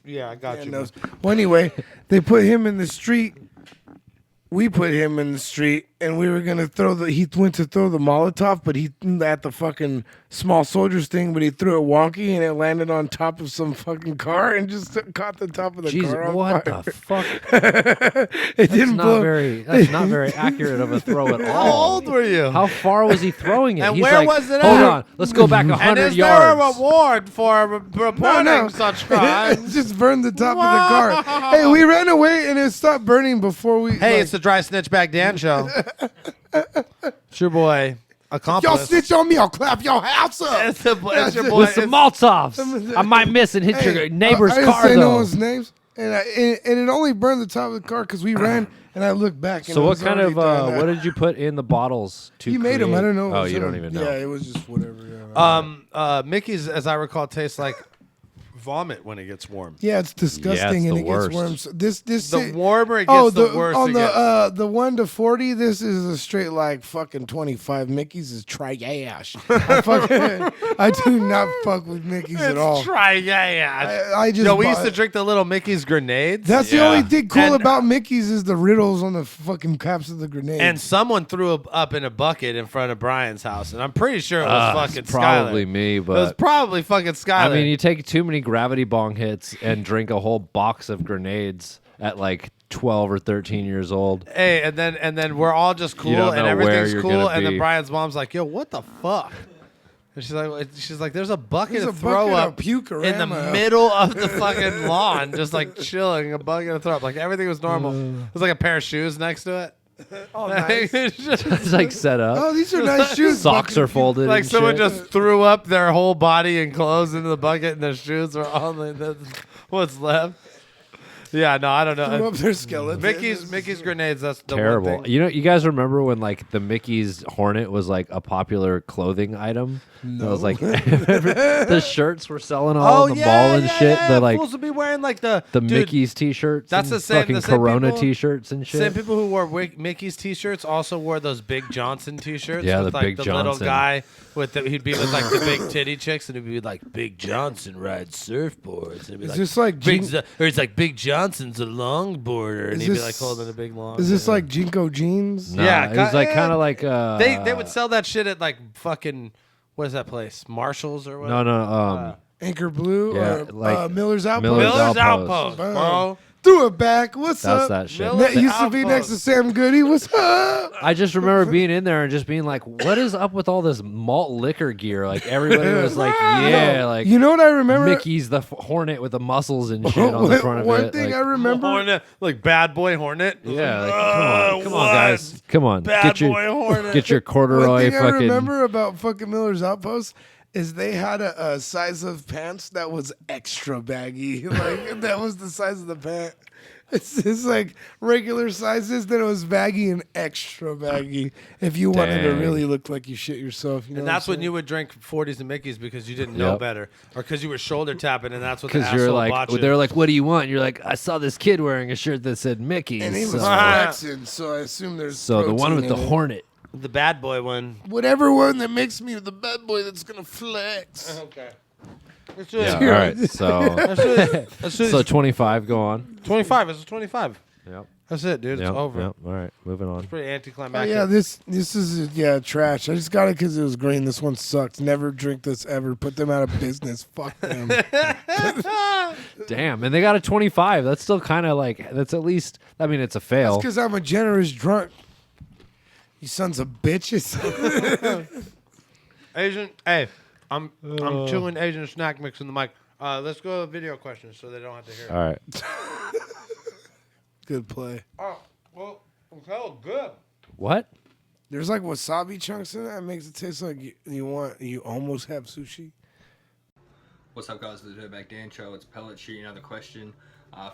Yeah, I got Yeah, you. no. man. Well, anyway, they put him in the street. We put him in the street, and we were gonna he went to throw the Molotov, but he at the fucking Small Soldiers thing, but he threw it wonky, and it landed on top of some fucking car and just caught the top of the Jesus, car on what fire. the fuck? It didn't blow. That's not very accurate of a throw at all. How old were you? How far was he throwing it? And He's where like, was it Hold at? on, let's go back 100 And is yards. there a reward for reporting No. such crimes? It just burned the top of the car. Hey, we ran away, and it stopped burning before we. Hey, like, it's the Dry Snitch Bag Dan show. It's your boy, accomplice. y'all snitch on me, I'll clap your house up. It's your boy. With some Molotovs. I might miss and hit your neighbor's I didn't car, say though. no one's names, and it only burned the top of the car because we ran, and I looked back. And So it what was kind already of done. what did you put in the bottles to You made them. I create- don't know. Oh, you don't even know. Yeah, it was just whatever. Yeah. Mickey's, as I recall, tastes like vomit when it gets warm. Yeah, it's disgusting, Yeah, it's and the it worst. gets worms. This The shit- warmer it gets, the worse on it the gets. the 1 to 40. This is a straight like fucking 25. Mickey's is trash. I do not fuck with Mickey's at all. Try, yeah. I just Yo, we bought- used to drink the little Mickey's grenades. That's the only thing cool And- about Mickey's is the riddles on the fucking caps of the grenades. And someone threw up in a bucket in front of Brian's house, and I'm pretty sure it was fucking it's probably Skylar. me, It was but probably fucking Skylar. I mean, you take too many gravity bong hits and drink a whole box of grenades at like 12 or 13 years old. Hey, and then we're all just cool don't and know where everything's you're cool, gonna and then be. Brian's mom's like, "Yo, what the fuck?" And she's like, "There's a bucket There's of a throw bucket up of puke-orama in the up." middle of the fucking lawn, just like chilling, a bucket of throw up. Like everything was normal. There's like a pair of shoes next to it. Oh, nice. It's like set up. Oh, these are nice shoes. Socks are folded. Like and someone shit. just threw up their whole body and clothes into the bucket, and their shoes were all like, that's what's left. Yeah, no, I don't know. Threw up their skeleton. Mickey's grenades. That's the terrible. One thing. You know, you guys remember when like the Mickey's Hornet was like a popular clothing item? No. It was like the shirts were selling all on the mall and shit. The like fools would be wearing like the dude, Mickey's t-shirts. That's and the same. fucking The same Corona people, t-shirts and shit. Same people who wore Mickey's t-shirts also wore those Big Johnson t-shirts. Yeah, with the like Big the little Johnson. guy with he'd be with like the big titty chicks, and he'd be like Big Johnson rides surfboards. And it'd be Is like, this like or it's like Big Johnson's a longboarder, and Is he'd be this- like holding a big long. Is this like Jinko jeans? Nah, yeah, it was like yeah. kind of like they would sell that shit at like fucking what is that place? Marshalls or whatever. no Anchor Blue Yeah, or like Miller's Outpost. Miller's Miller's Outpost. Outpost, bro. Threw it back. What's That's up? that shit. That used to be next to Sam Goody. What's up? I just remember being in there and just being like, "What is up with all this malt liquor gear?" Like everybody was like, "Yeah, like you know what I remember? Mickey's the Hornet with the muscles and shit on the front of One it." thing like, I remember, Hornet, like Bad Boy Hornet. Yeah, like, come on, guys, come on, Bad Boy Hornet. get your corduroy one thing fucking. I remember about fucking Miller's Outpost is they had a size of pants that was extra baggy. Like that was the size of the pant. It's like regular sizes, then it was baggy and extra baggy. If you wanted to really look like you shit yourself, you know. And that's when you would drink 40s and Mickeys because you didn't know Yep. better, or because you were shoulder tapping, and that's what the Because you're asshole like, bought you. they're like, "What do you want?" And you're like, "I saw this kid wearing a shirt that said Mickey." and he was so flexing, so I assume there's so the one with the protein in it. Hornet. the Bad Boy one. Whatever one that makes me the bad boy that's gonna flex. Okay. Yeah, all right. So so 25. Go on. 25. It's a 25. Yep. That's it, dude. It's Yep, over. Yep. All right, moving on. It's pretty Oh anticlimactic. yeah, this is trash. I just got it because it was green. This one sucks. Never drink this ever. Put them out of business. Fuck them. Damn, and they got a 25. That's still kind of like that's at least. I mean, it's a fail. That's because I'm a generous drunk. You sons of bitches. Asian. Hey, I'm chewing Asian snack mix in the mic. Let's go to video questions so they don't have to hear it. All right. Good play. Oh, well, it's hell good. What? There's like wasabi chunks in that. It makes it taste like you almost have sushi. What's up, guys? The Dirtbag Dan Show. It's Pellet shooting another question.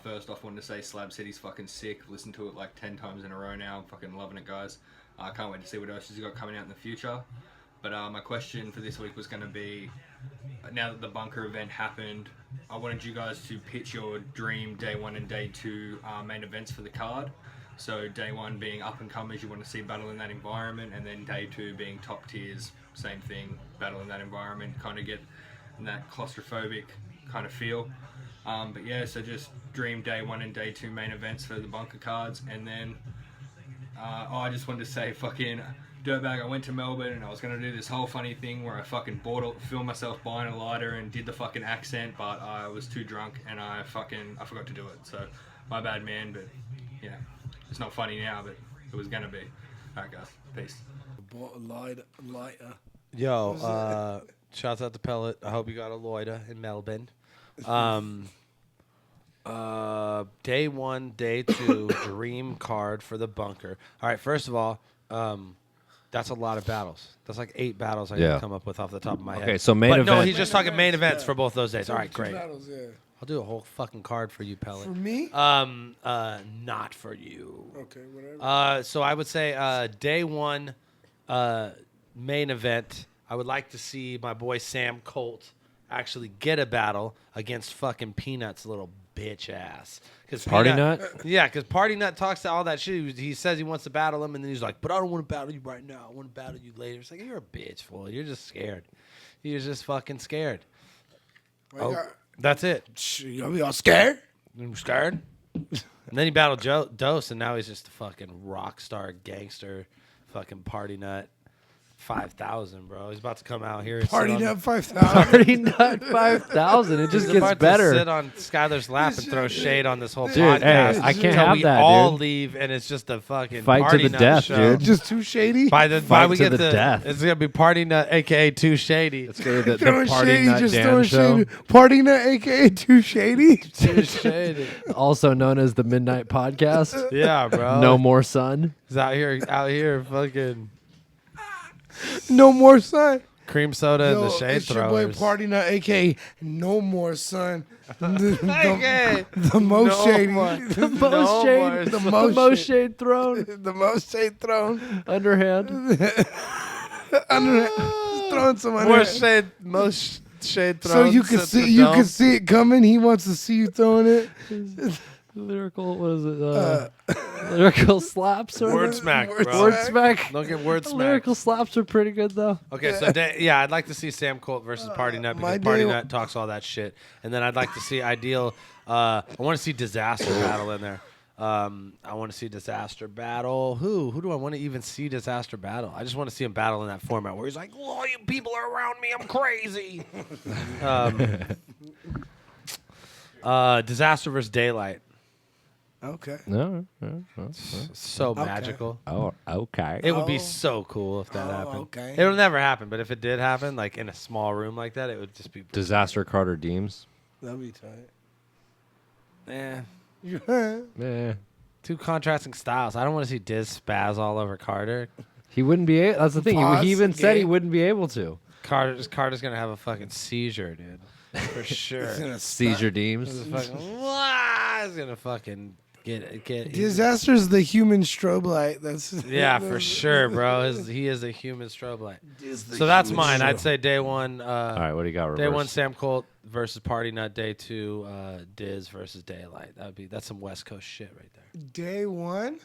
First off, wanted to say Slab City's fucking sick. Listened to it like 10 times in a row now. I'm fucking loving it, guys. I can't wait to see what else he's got coming out in the future. But my question for this week was going to be, now that the bunker event happened, I wanted you guys to pitch your dream day 1 and day 2 main events for the card. So day 1 being up and comers, you want to see battle in that environment, and then day 2 being top tiers, same thing, battle in that environment, kind of get in that claustrophobic kind of feel. But yeah, so just dream day 1 and day 2 main events for the bunker cards, and then I just wanted to say fucking Dirtbag, I went to Melbourne and I was going to do this whole funny thing where I fucking filmed myself buying a lighter and did the fucking accent, but I was too drunk and I forgot to do it. So my bad, man, but yeah, it's not funny now, but it was going to be. Alright, guys, peace. Lighter. Yo, shouts out to Pellet. I hope you got a loida in Melbourne. Day 1, day 2, dream card for the bunker. All right, first of all, that's a lot of battles. That's like 8 battles I can come up with off the top of my head. Okay, so main but event. no, he's just talking main events for both those days. All right, great. Battles, yeah. I'll do a whole fucking card for you, Pellet. For me? Not for you. Okay, whatever. So I would say day 1, main event. I would like to see my boy Sam Colt actually get a battle against fucking Peanut's little bitch ass. Party Nut? Yeah, because Party Nut talks to all that shit. He says he wants to battle him, and then he's like, but I don't want to battle you right now. I want to battle you later. It's like, you're a bitch, fool. You're just scared. You're just fucking scared. That's it. You all scared? I'm scared. And then he battled Dose, and now he's just a fucking rock star gangster, fucking Party Nut. 5,000, bro. He's about to come out here. Party Nut 5,000. Party Nut 5,000. It just He's gets about better. to sit on Skylar's lap and throw shade on this whole Dude, podcast. hey, I can't until have we that, all dude. leave, and it's just a fucking Fight to Party the Nut death, show. dude. Just too shady? By the Fight time we to get the death. It's gonna be Party Nut, aka Too Shady. It's gonna be the Throwing Party shady, Nut just Dan throwing show. shady. Party Nut, a.k.a. Too Shady. Too Shady. Also known as the Midnight Podcast. Yeah, bro. No More Sun. He's out here, fucking No more son. cream soda and the Yo, shade it's your boy throwers. Party Nut, a.k.a. No More Son. AKA The most no shady. more. The most No shade. more The The most most shade. shade thrown. The most shade thrown. Underhand. Throwing some More underhand. shade, most shade thrown. So you can see it coming. He wants to see you throwing it. Lyrical, what is it? Lyrical slaps or Word smack, bro. Word smack. Don't get word smack. Lyrical slaps are pretty good though. Okay, so I'd like to see Sam Colt versus Party Nut because my Party day- Nut talks all that shit, and then I'd like to see Ideal. I want to see Disaster battle in there. I want to see Disaster battle. Who do I want to even see Disaster battle? I just want to see him battle in that format where he's like, "Oh, you people are around me. I'm crazy." Disaster versus Daylight. Okay. No. So Okay. magical. Oh, okay. It would be so cool if that happened. Okay. It'll never happen, but if it did happen, like in a small room like that, it would just be Disaster Carter Deems. That'd be tight. Yeah. Two contrasting styles. I don't want to see Diz spaz all over Carter. He wouldn't be. That's the thing. Pause He even said he again. wouldn't be able to. Carter's gonna have a fucking seizure, dude, for sure. Seizure Deems. He's gonna fucking get. Disaster's the human strobe light. That's Yeah, for sure, bro. He is a human strobe light. Diz the So that's human mine. I'd strobe. say day one. All right, what do you got? Day Reverse? one, Sam Colt versus Party Nut. Day two, Diz versus Daylight. That's some West Coast shit right there. Day one.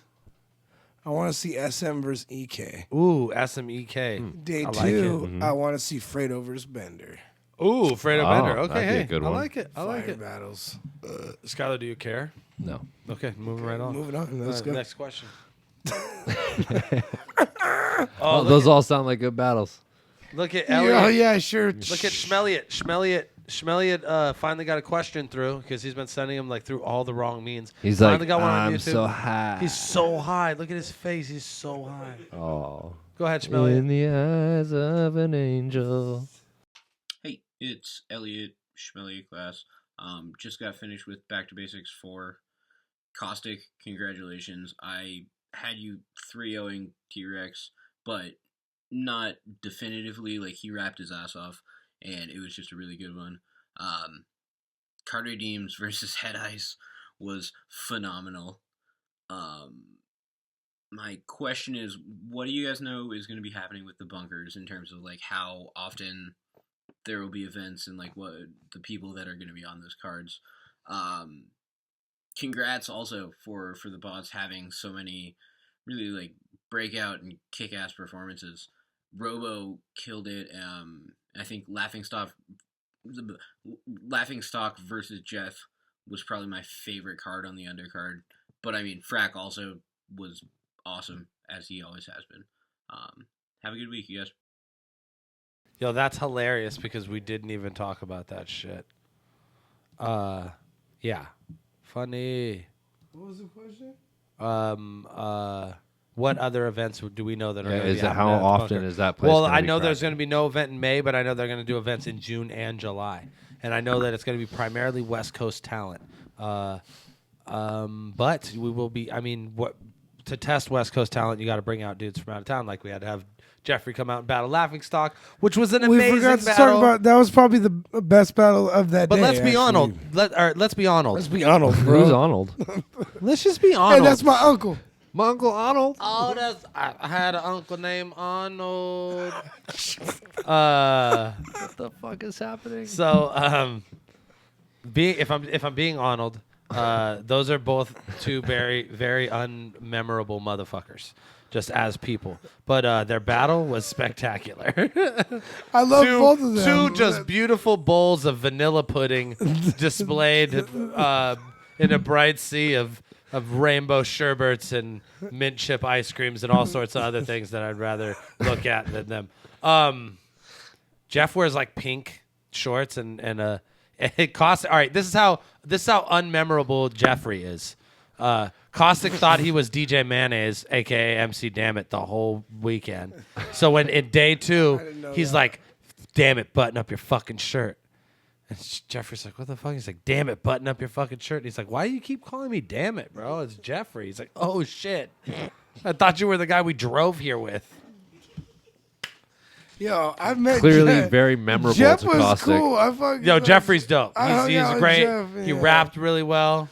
I want to see SM versus EK. Ooh, SMEK. Day I like two. it. I want to see Fredo versus Bender. Ooh, Fredo Bender. Okay, that'd be a hey, good I one. like it. I like Fire it. battles. Skylar, do you care? No. Okay, moving right on. Moving on. Let's go. Next question. Oh, those all sound like good battles. Look at Yeah, Elliot. yeah, sure. Look at Schmeliot finally got a question through because he's been sending him like through all the wrong means. He's Finally like, got one on I'm YouTube. so high. He's so high. Look at his face. He's so high. Oh. Go ahead, Schmeliot. In the eyes of an angel. Hey, it's Elliot Schmeliot class. Just got finished with Back to Basics 4. Caustic, congratulations. I had you 3-0ing T-Rex, but not definitively. Like, he rapped his ass off, and it was just a really good one. Carter Deems versus Head Ice was phenomenal. My question is, what do you guys know is going to be happening with the bunkers in terms of, like, how often there will be events and, like, what the people that are going to be on those cards. Congrats also for the bots having so many really, like, breakout and kick-ass performances. Robo killed it. I think Laughing Stock versus Jeff was probably my favorite card on the undercard. But, I mean, Frack also was awesome, as he always has been. Have a good week, you guys. Yo, that's hilarious because we didn't even talk about that shit. Yeah. Funny. What was the question? What other events do we know that are Yeah, going to be is it happening how at the often bunker? is that place Well, gonna I be know there's cracking? going to be no event in May, but I know they're going to do events in June and July. And I know that it's going to be primarily West Coast talent. But we will be, I mean, to test West Coast talent, you got to bring out dudes from out of town. Like we had to have Jeffrey come out and battle Laughing Stock, which was an amazing We forgot to battle. talk about that. Was probably the best battle of that But day. let's be actually. Arnold. Let's be Arnold. Let's be Arnold, bro. Who's Arnold? Let's just be Hey, Arnold. that's my uncle. My Uncle Arnold. Oh, I had an uncle named Arnold. What the fuck is happening? So, if I'm being Arnold, those are both two very very unmemorable motherfuckers, just as people. But their battle was spectacular. I love both of them. Two just beautiful bowls of vanilla pudding displayed in a bright sea of rainbow sherbets and mint chip ice creams and all sorts of other things that I'd rather look at than them. Jeff wears like pink shorts and it costs. All right, this is how unmemorable Jeffrey is. Caustic thought he was DJ Mayonnaise, aka MC Dammit, the whole weekend. So when in day two, he's like, "Damn it, button up your fucking shirt." And Jeffrey's like, "What the fuck?" He's like, "Damn it, button up your fucking shirt." And he's like, "Why do you keep calling me damn it, bro? It's Jeffrey." He's like, "Oh shit, I thought you were the guy we drove here with." Yo, I met Clearly Jeff. very memorable Jeff to was Caustic. cool. I fucking Yo, Jeffrey's dope. I hung He's out with great. Jeff, He yeah. rapped really well.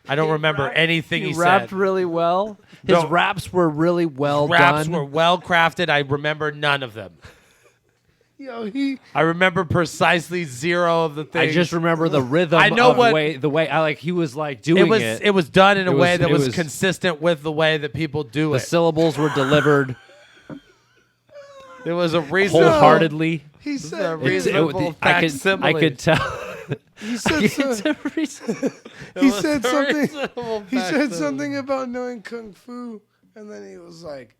I don't remember anything he rapped said. really well. His No. raps were really well Raps done. were well crafted. I remember none of them. Yo, I remember precisely zero of the things. I just remember the rhythm. I know of what the way I like. He was like doing it. It was done in a way that it was consistent with the way that people do The it. syllables were delivered There was a reason. wholeheartedly. He This is a said reasonable I could tell. he said I so, could he was said a something. reasonable He said facsimile. something about knowing kung fu, and then he was like,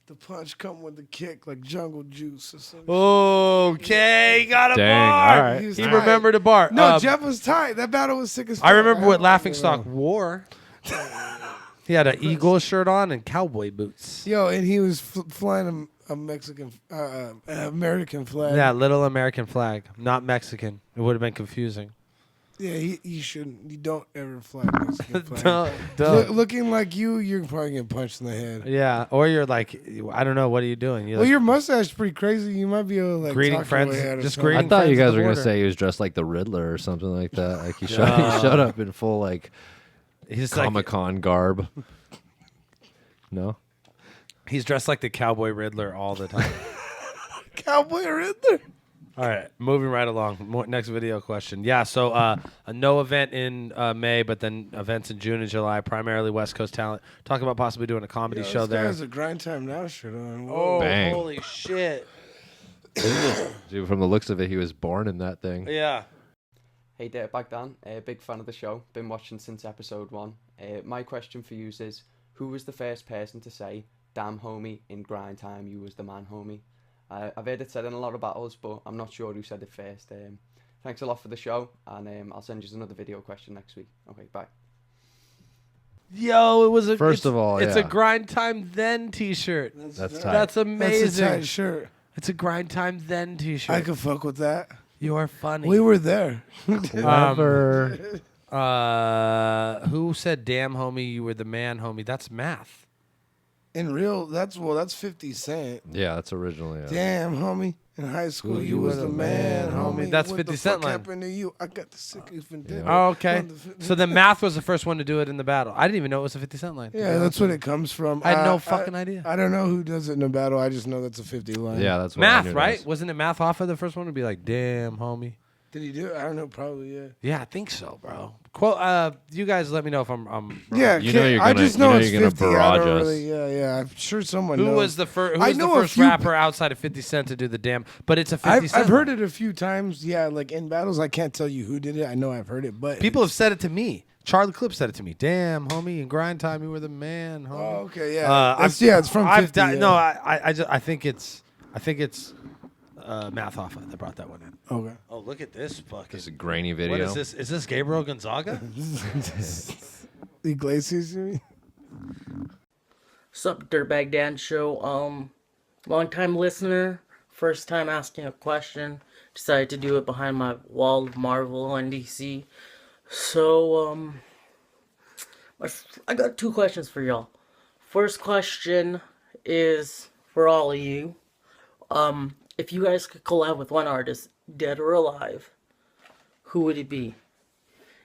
"The punch come with the kick, like jungle juice or something." Okay, got a Dang, bar. all right. was He tight. remembered a bar. No, Jeff was tight. That battle was sick as fuck. I remember what Laughing Stock wore. He had an Eagle shirt on and cowboy boots. Yo, and he was flying a Mexican, American flag. Yeah, little American flag, not Mexican. It would have been confusing. Yeah, you shouldn't. You don't ever fly a Mexican flag. Don't. Looking like you're probably getting punched in the head. Yeah, or you're like, I don't know, what are you doing? You're Well, like, your mustache is pretty crazy. You might be able to like Greeting talk friends, your way out of just something. greeting I thought you friends at guys the were gonna border. say he was dressed like the Riddler or something like that. Like he showed up in full like he's like, Comic-Con garb. No, he's dressed like the Cowboy Riddler all the time. Cowboy Riddler. All right, moving right along. Next video question. Yeah, so a no event in May, but then events in June and July, primarily West Coast talent. Talk about possibly doing a comedy show This guy there. has a Grind Time Now shirt on. Oh, Bang. holy shit. dude, from the looks of it, he was born in that thing. Yeah. Hey, Dirtbag Dan, big fan of the show. Been watching since episode 1. My question for you is, who was the first person to say, "Damn homie, in grind time, you was the man homie"? I've heard it said in a lot of battles, but I'm not sure who said it first. Thanks a lot for the show, and I'll send you another video question next week. Okay, bye. Yo, it was a First of all, it's yeah. a Grind Time Then t-shirt. That's tight. That's amazing. That's a tight shirt. It's a Grind Time Then t-shirt. I could fuck with that. You are funny. We were there. Clever. Who said "Damn homie, you were the man homie"? That's Math. In real, that's 50 Cent. Yeah, that's originally. Damn, homie. In high school, Ooh, you was the man, homie. That's What 50 the Cent fuck line. happened to you? I got the sickest vendetta. Oh, okay. So then Math was the first one to do it in the battle. I didn't even know it was a 50 Cent line. Yeah, that's what it comes from. I had no fucking idea. I don't know who does it in a battle. I just know that's a 50 line. Yeah, that's what I Math, knew it right? was. Wasn't it Math Hoffa the first one to be like, "Damn homie"? Did he do it? I don't know. Probably, yeah. Yeah, I think so, bro. Quote. You guys, let me know if I'm wrong. Yeah, You know you're I gonna- just know you know it's you're gonna 50. I barrage don't us. really, yeah. I'm sure someone Who knows. was the first? Who I was the know a first few- rapper outside of 50 Cent to do the damn? But it's a 50 Cent. I've heard line. it a few times. Yeah, like in battles, I can't tell you who did it. I know I've heard it, but People have said it to me. Charlie Clip said it to me. "Damn, homie, in grind time, you were the man, homie." Oh, okay, yeah. It's from 50. Yeah. No, I think it's Math Hoffa that brought that one in. Okay. Oh, look at this fucking. It's a grainy video. What is this? Is this Gabriel Gonzaga? Iglesias, you mean? Sup, Dirtbag Dan Show. Long time listener, first time asking a question. Decided to do it behind my wall of Marvel and DC. So, I got 2 questions for y'all. First question is for all of you. If you guys could collab with one artist, dead or alive, who would it be?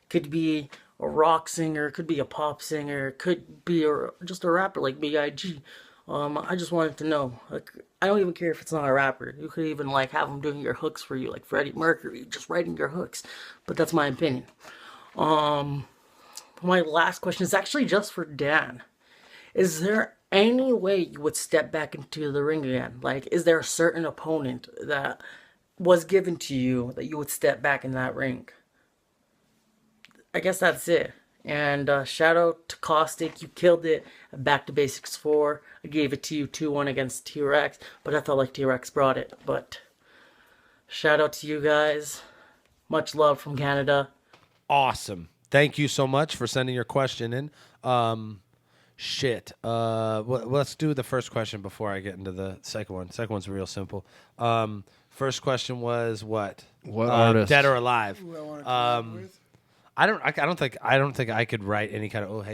Could be a rock singer, could be a pop singer, could be just a rapper like B.I.G. I just wanted to know. Like, I don't even care if it's not a rapper. You could even like have them doing your hooks for you, like Freddie Mercury, just writing your hooks. But that's my opinion. My last question is actually just for Dan. Is there any way you would step back into the ring again? Like, is there a certain opponent that was given to you that you would step back in that ring? I guess that's it. And shout out to Caustic, you killed it. Back to Basics 4. I gave it to you 2-1 against T-Rex, but I felt like T-Rex brought it. But shout out to you guys. Much love from Canada. Awesome. Thank you so much for sending your question in. Let's do the first question before I get into the second one. Second one's real simple. First question was what? What artist? Dead or alive? Who I want to collab with? I don't think I could write any kind of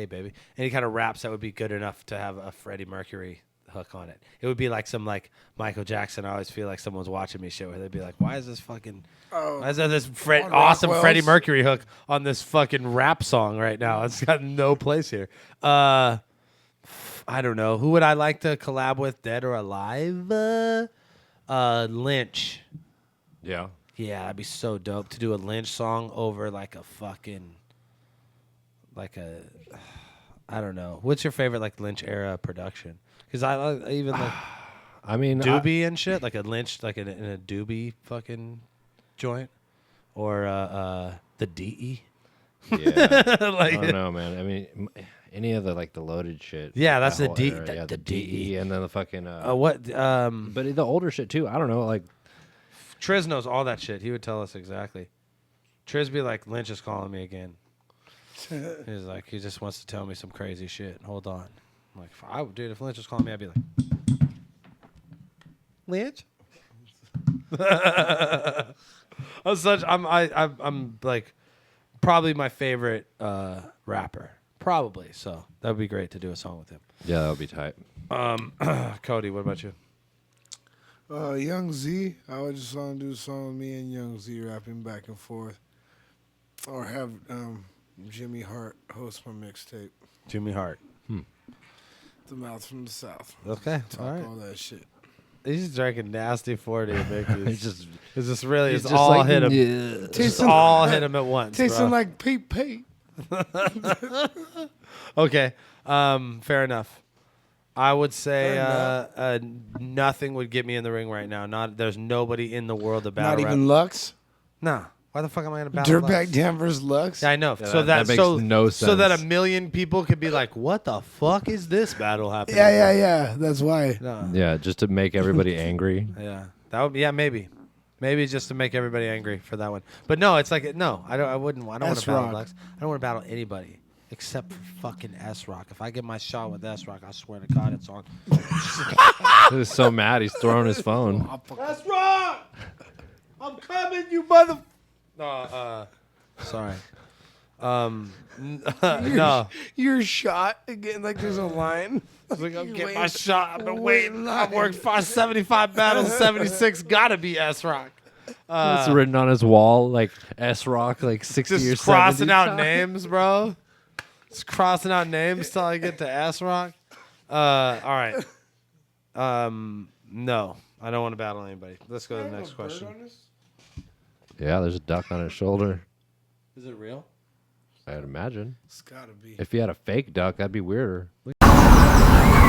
any kind of raps that would be good enough to have a Freddie Mercury hook on it. It would be like some like Michael Jackson. I always feel like someone's watching me shit where they'd be like, why is this fucking why is there this awesome Rockwell's? Freddie Mercury hook on this fucking rap song right now? It's got no place here. I don't know. Who would I like to collab with, dead or alive? Lynch. Yeah. Yeah, that'd be so dope to do a Lynch song over like a fucking, I don't know. What's your favorite like Lynch era production? Because I even like, I mean, Doobie and shit, like a Lynch, like in a Doobie fucking joint, or the DE. Yeah. Like, I don't know, man. I mean, any of the like the loaded shit. Yeah, like, that's that the whole D- era, the- yeah, the the DE, and then the fucking. What? But the older shit too. I don't know, like. Triz knows all that shit. He would tell us exactly. Triz be like, Lynch is calling me again. He's like, he just wants to tell me some crazy shit. Hold on. I'm like, dude, if Lynch was calling me, I'd be like, Lynch? I'm like probably my favorite rapper. Probably. So that would be great to do a song with him. Yeah, that would be tight. Cody, what about you? Young Z. I would just want to do a song with me and Young Z rapping back and forth. Or have Jimmy Hart host my mixtape. Jimmy Hart. The Mouth from the South. Okay, Talk all right. all that shit. He's drinking nasty 40. It's just really, he's it's just all like, hit him. yeah. It's all hit him at once. Tasting bro. like Pete. Okay, fair enough. I would say nothing would get me in the ring right now. There's nobody in the world to battle. Not even Lux? Nah. Why the fuck am I gonna battle Lux? Dirtbag Dan versus Lux? Yeah, I know. Yeah, so that makes no So that sense. 1 million people could be like, "What the fuck is this battle happening?" Yeah. That's why. No. Yeah, just to make everybody angry. Yeah, that would be. Yeah, maybe just to make everybody angry for that one. But no, it's like no, I don't. I wouldn't. I don't want to battle S-Rock. Lux. I don't want to battle anybody except for fucking S-Rock. If I get my shot with S-Rock, I swear to God, it's on. He's so mad, he's throwing his phone. S-Rock, I'm coming, you mother. Sorry. No. You're shot again, like there's a line. Like, I'm getting my shot. I've been waiting. I've worked 75 battles, 76. Gotta be S-Rock. It's written on his wall, like S-Rock, like 60 or 70. Just crossing out names, bro. Just crossing out names till I get to S-Rock. All right. No, I don't want to battle anybody. Let's go to the next question. Yeah, there's a duck on his shoulder. Is it real? I'd imagine. It's gotta be. If he had a fake duck, that'd be weirder.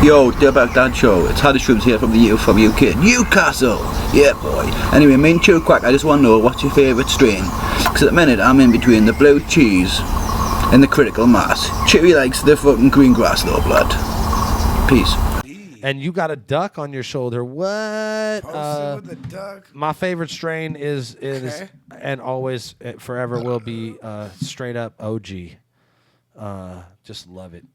Yo, Dirtbag Dad Show. It's Hardy Shrooms here from the UK, Newcastle. Yeah, boy. Anyway, me and Chill Quack, I just want to know what's your favourite strain. Because at the minute, I'm in between the blue cheese and the critical mass. Chewy likes the fucking green grass though, blood. Peace. And you got a duck on your shoulder. What? Posted with a duck. My favorite strain is Okay. and always forever will be straight up OG. Just love it.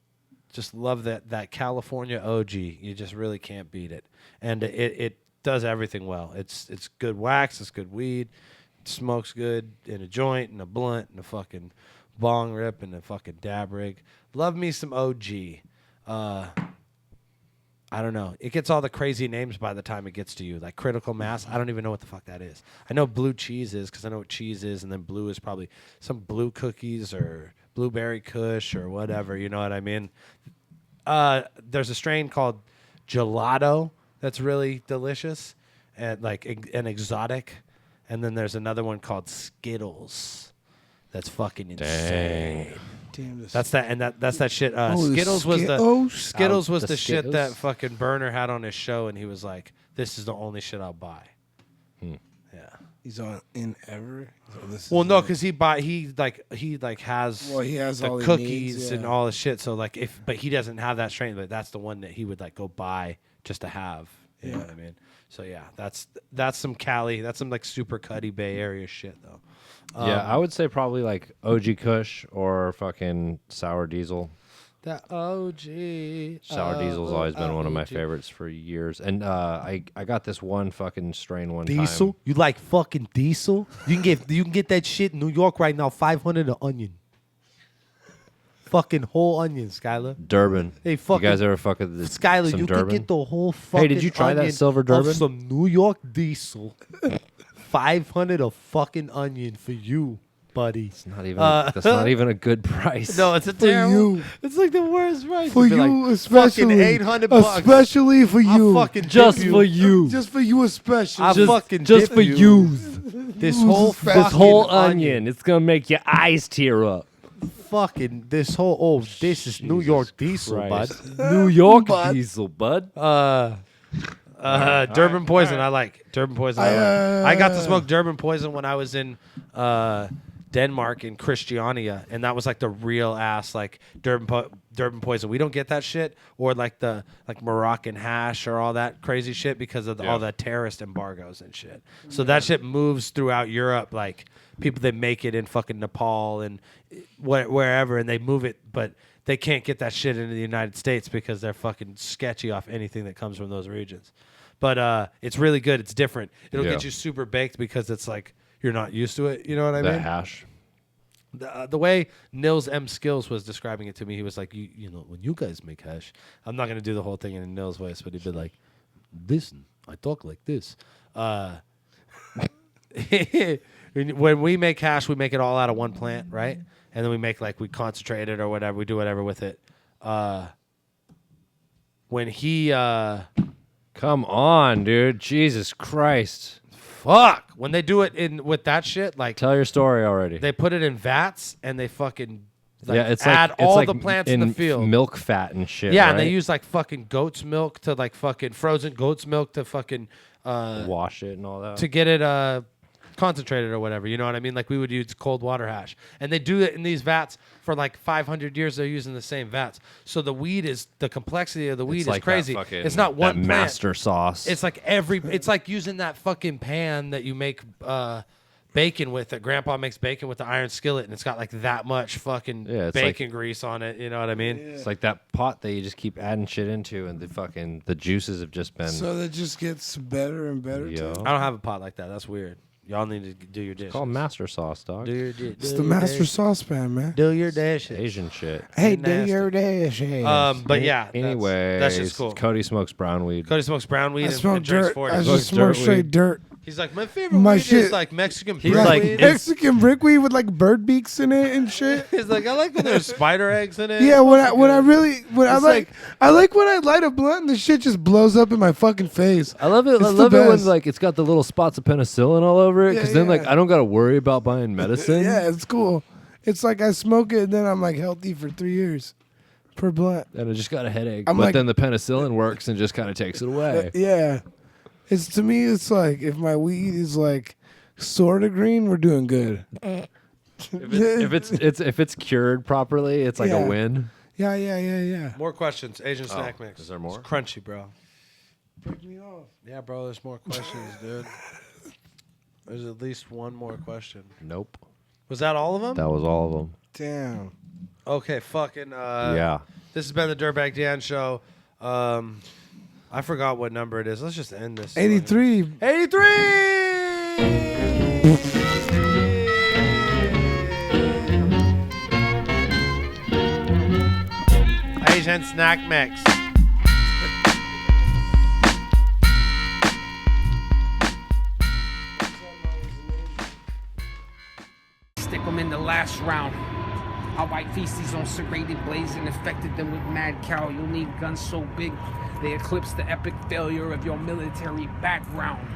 Just love that California OG. You just really can't beat it. And it does everything well. It's good wax, it's good weed, it smokes good in a joint and a blunt and a fucking bong rip and a fucking dab rig. Love me some OG. I don't know. It gets all the crazy names by the time it gets to you. Like critical mass, I don't even know what the fuck that is. I know blue cheese is because I know what cheese is, and then blue is probably some blue cookies or blueberry kush or whatever. You know what I mean? There's a strain called gelato that's really delicious and like an exotic, and then there's another one called Skittles that's fucking insane. Damn, That's that, and that's that shit. the Skittles was Skittles? the The shit Skittles? that fucking Burner had on his show, and he was like, "This is the only shit I'll buy." Yeah. He's on in ever. So this Well, is no, it. because he has Well, he has the all he cookies needs, and yeah. all the shit. So like, but he doesn't have that strain, but that's the one that he would like go buy just to have. You know what I mean? So yeah, that's some Cali, that's some like super Cuddy Bay Area shit though. Yeah, I would say probably like OG Kush or fucking Sour Diesel. That OG. Sour Diesel's always been one of my OG. favorites for years. And I got this one fucking strain one Diesel? time. You like fucking diesel? You can get that shit in New York right now, 500 an onion. Fucking whole onion, Skylar. Durban. Hey, fucking You guys ever fuck with the, Skylar, some you Durban? can get the whole fucking Hey, did you try that onion silver of Durban? some New York diesel. 500 a fucking onion for you, buddy. It's not even. That's not even a good price. No, it's a For terrible. you. It's like the worst price. For It'd be you, like, especially. fucking 800 bucks. Especially for you. I'll fucking Just dip for you. Just for you, especially. I'll fucking just dip for you. This whole this fucking whole onion. It's gonna make your eyes tear up. Fucking this whole this is New York diesel, Christ. bud. New York diesel, bud. Durban Poison. I like Durban Poison. I got to smoke Durban Poison when I was in Denmark in Christiania, and that was like the real ass like Durban poison. We don't get that shit, or like the Moroccan hash or all that crazy shit because of all the terrorist embargoes and shit. So that shit moves throughout Europe. Like people that make it in fucking Nepal and wherever, and they move it, but they can't get that shit into the United States because they're fucking sketchy off anything that comes from those regions. But it's really good. It's different. It'll get you super baked because it's like you're not used to it. You know what I mean? The hash. The way Nils M. Skills was describing it to me, he was like, you know, when you guys make hash, I'm not going to do the whole thing in Nils' voice, but he'd be like, listen, I talk like this. When we make hash, we make it all out of one plant, right? And then we concentrate it or whatever. We do whatever with it. When he... Come on, dude. Jesus Christ. Fuck. When they do it with that shit, like... Tell your story already. They put it in vats, and they fucking... add all the plants in the field. Milk fat and shit, Yeah, right? and they use like fucking goat's milk to like fucking frozen goat's milk to fucking... wash it and all that. To get it concentrated or whatever, you know what I mean? Like we would use cold water hash. And they do it in these vats for like 500 years. They're using the same vats. So the complexity of the weed is crazy. It's not one plant. Master sauce. It's like it's like using that fucking pan that you make bacon with, that grandpa makes bacon with the iron skillet, and it's got like that much fucking bacon grease on it. You know what I mean? It's like that pot that you just keep adding shit into, and the juices have just been... So that just gets better and better. I don't have a pot like that. That's weird. Y'all need to do your dishes. It's called master sauce, dog. It's the master saucepan, man. Do your dishes. Asian shit. Hey, do your dishes. But yeah. Anyway, that's just cool. Cody smokes brown weed. Cody smokes brown weed I smoke and drinks dirt. 40. I just smoke straight dirt. He's like, my favorite weed is like Mexican brick weed. Mexican brick weed with like bird beaks in it and shit. He's like, I like when there's spider eggs in it. Yeah, I like when I light a blunt and the shit just blows up in my fucking face. I love it. I love it when like it's got the little spots of penicillin all over it, because then like I don't gotta worry about buying medicine. Yeah, it's cool. It's like I smoke it and then I'm like healthy for 3 years per blunt. And I just got a headache, I'm but like- then the penicillin works and just kind of takes it away. Yeah. It's to me, it's like if my weed is like sort of green, we're doing good. If it's cured properly, it's like a win. Yeah. More questions. Asian snack mix. Is there more? It's crunchy, bro. Break me off. Yeah, bro. There's more questions, dude. There's at least one more question. Nope. Was that all of them? That was all of them. Damn. Okay, fucking. Yeah. This has been the Dirtbag Dan Show. I forgot what number it is. Let's just end this. 83. 83! Asian snack mix. Stick them in the last round. Our white feces on serrated blades and infected them with mad cow. You'll need guns so big they eclipse the epic failure of your military background.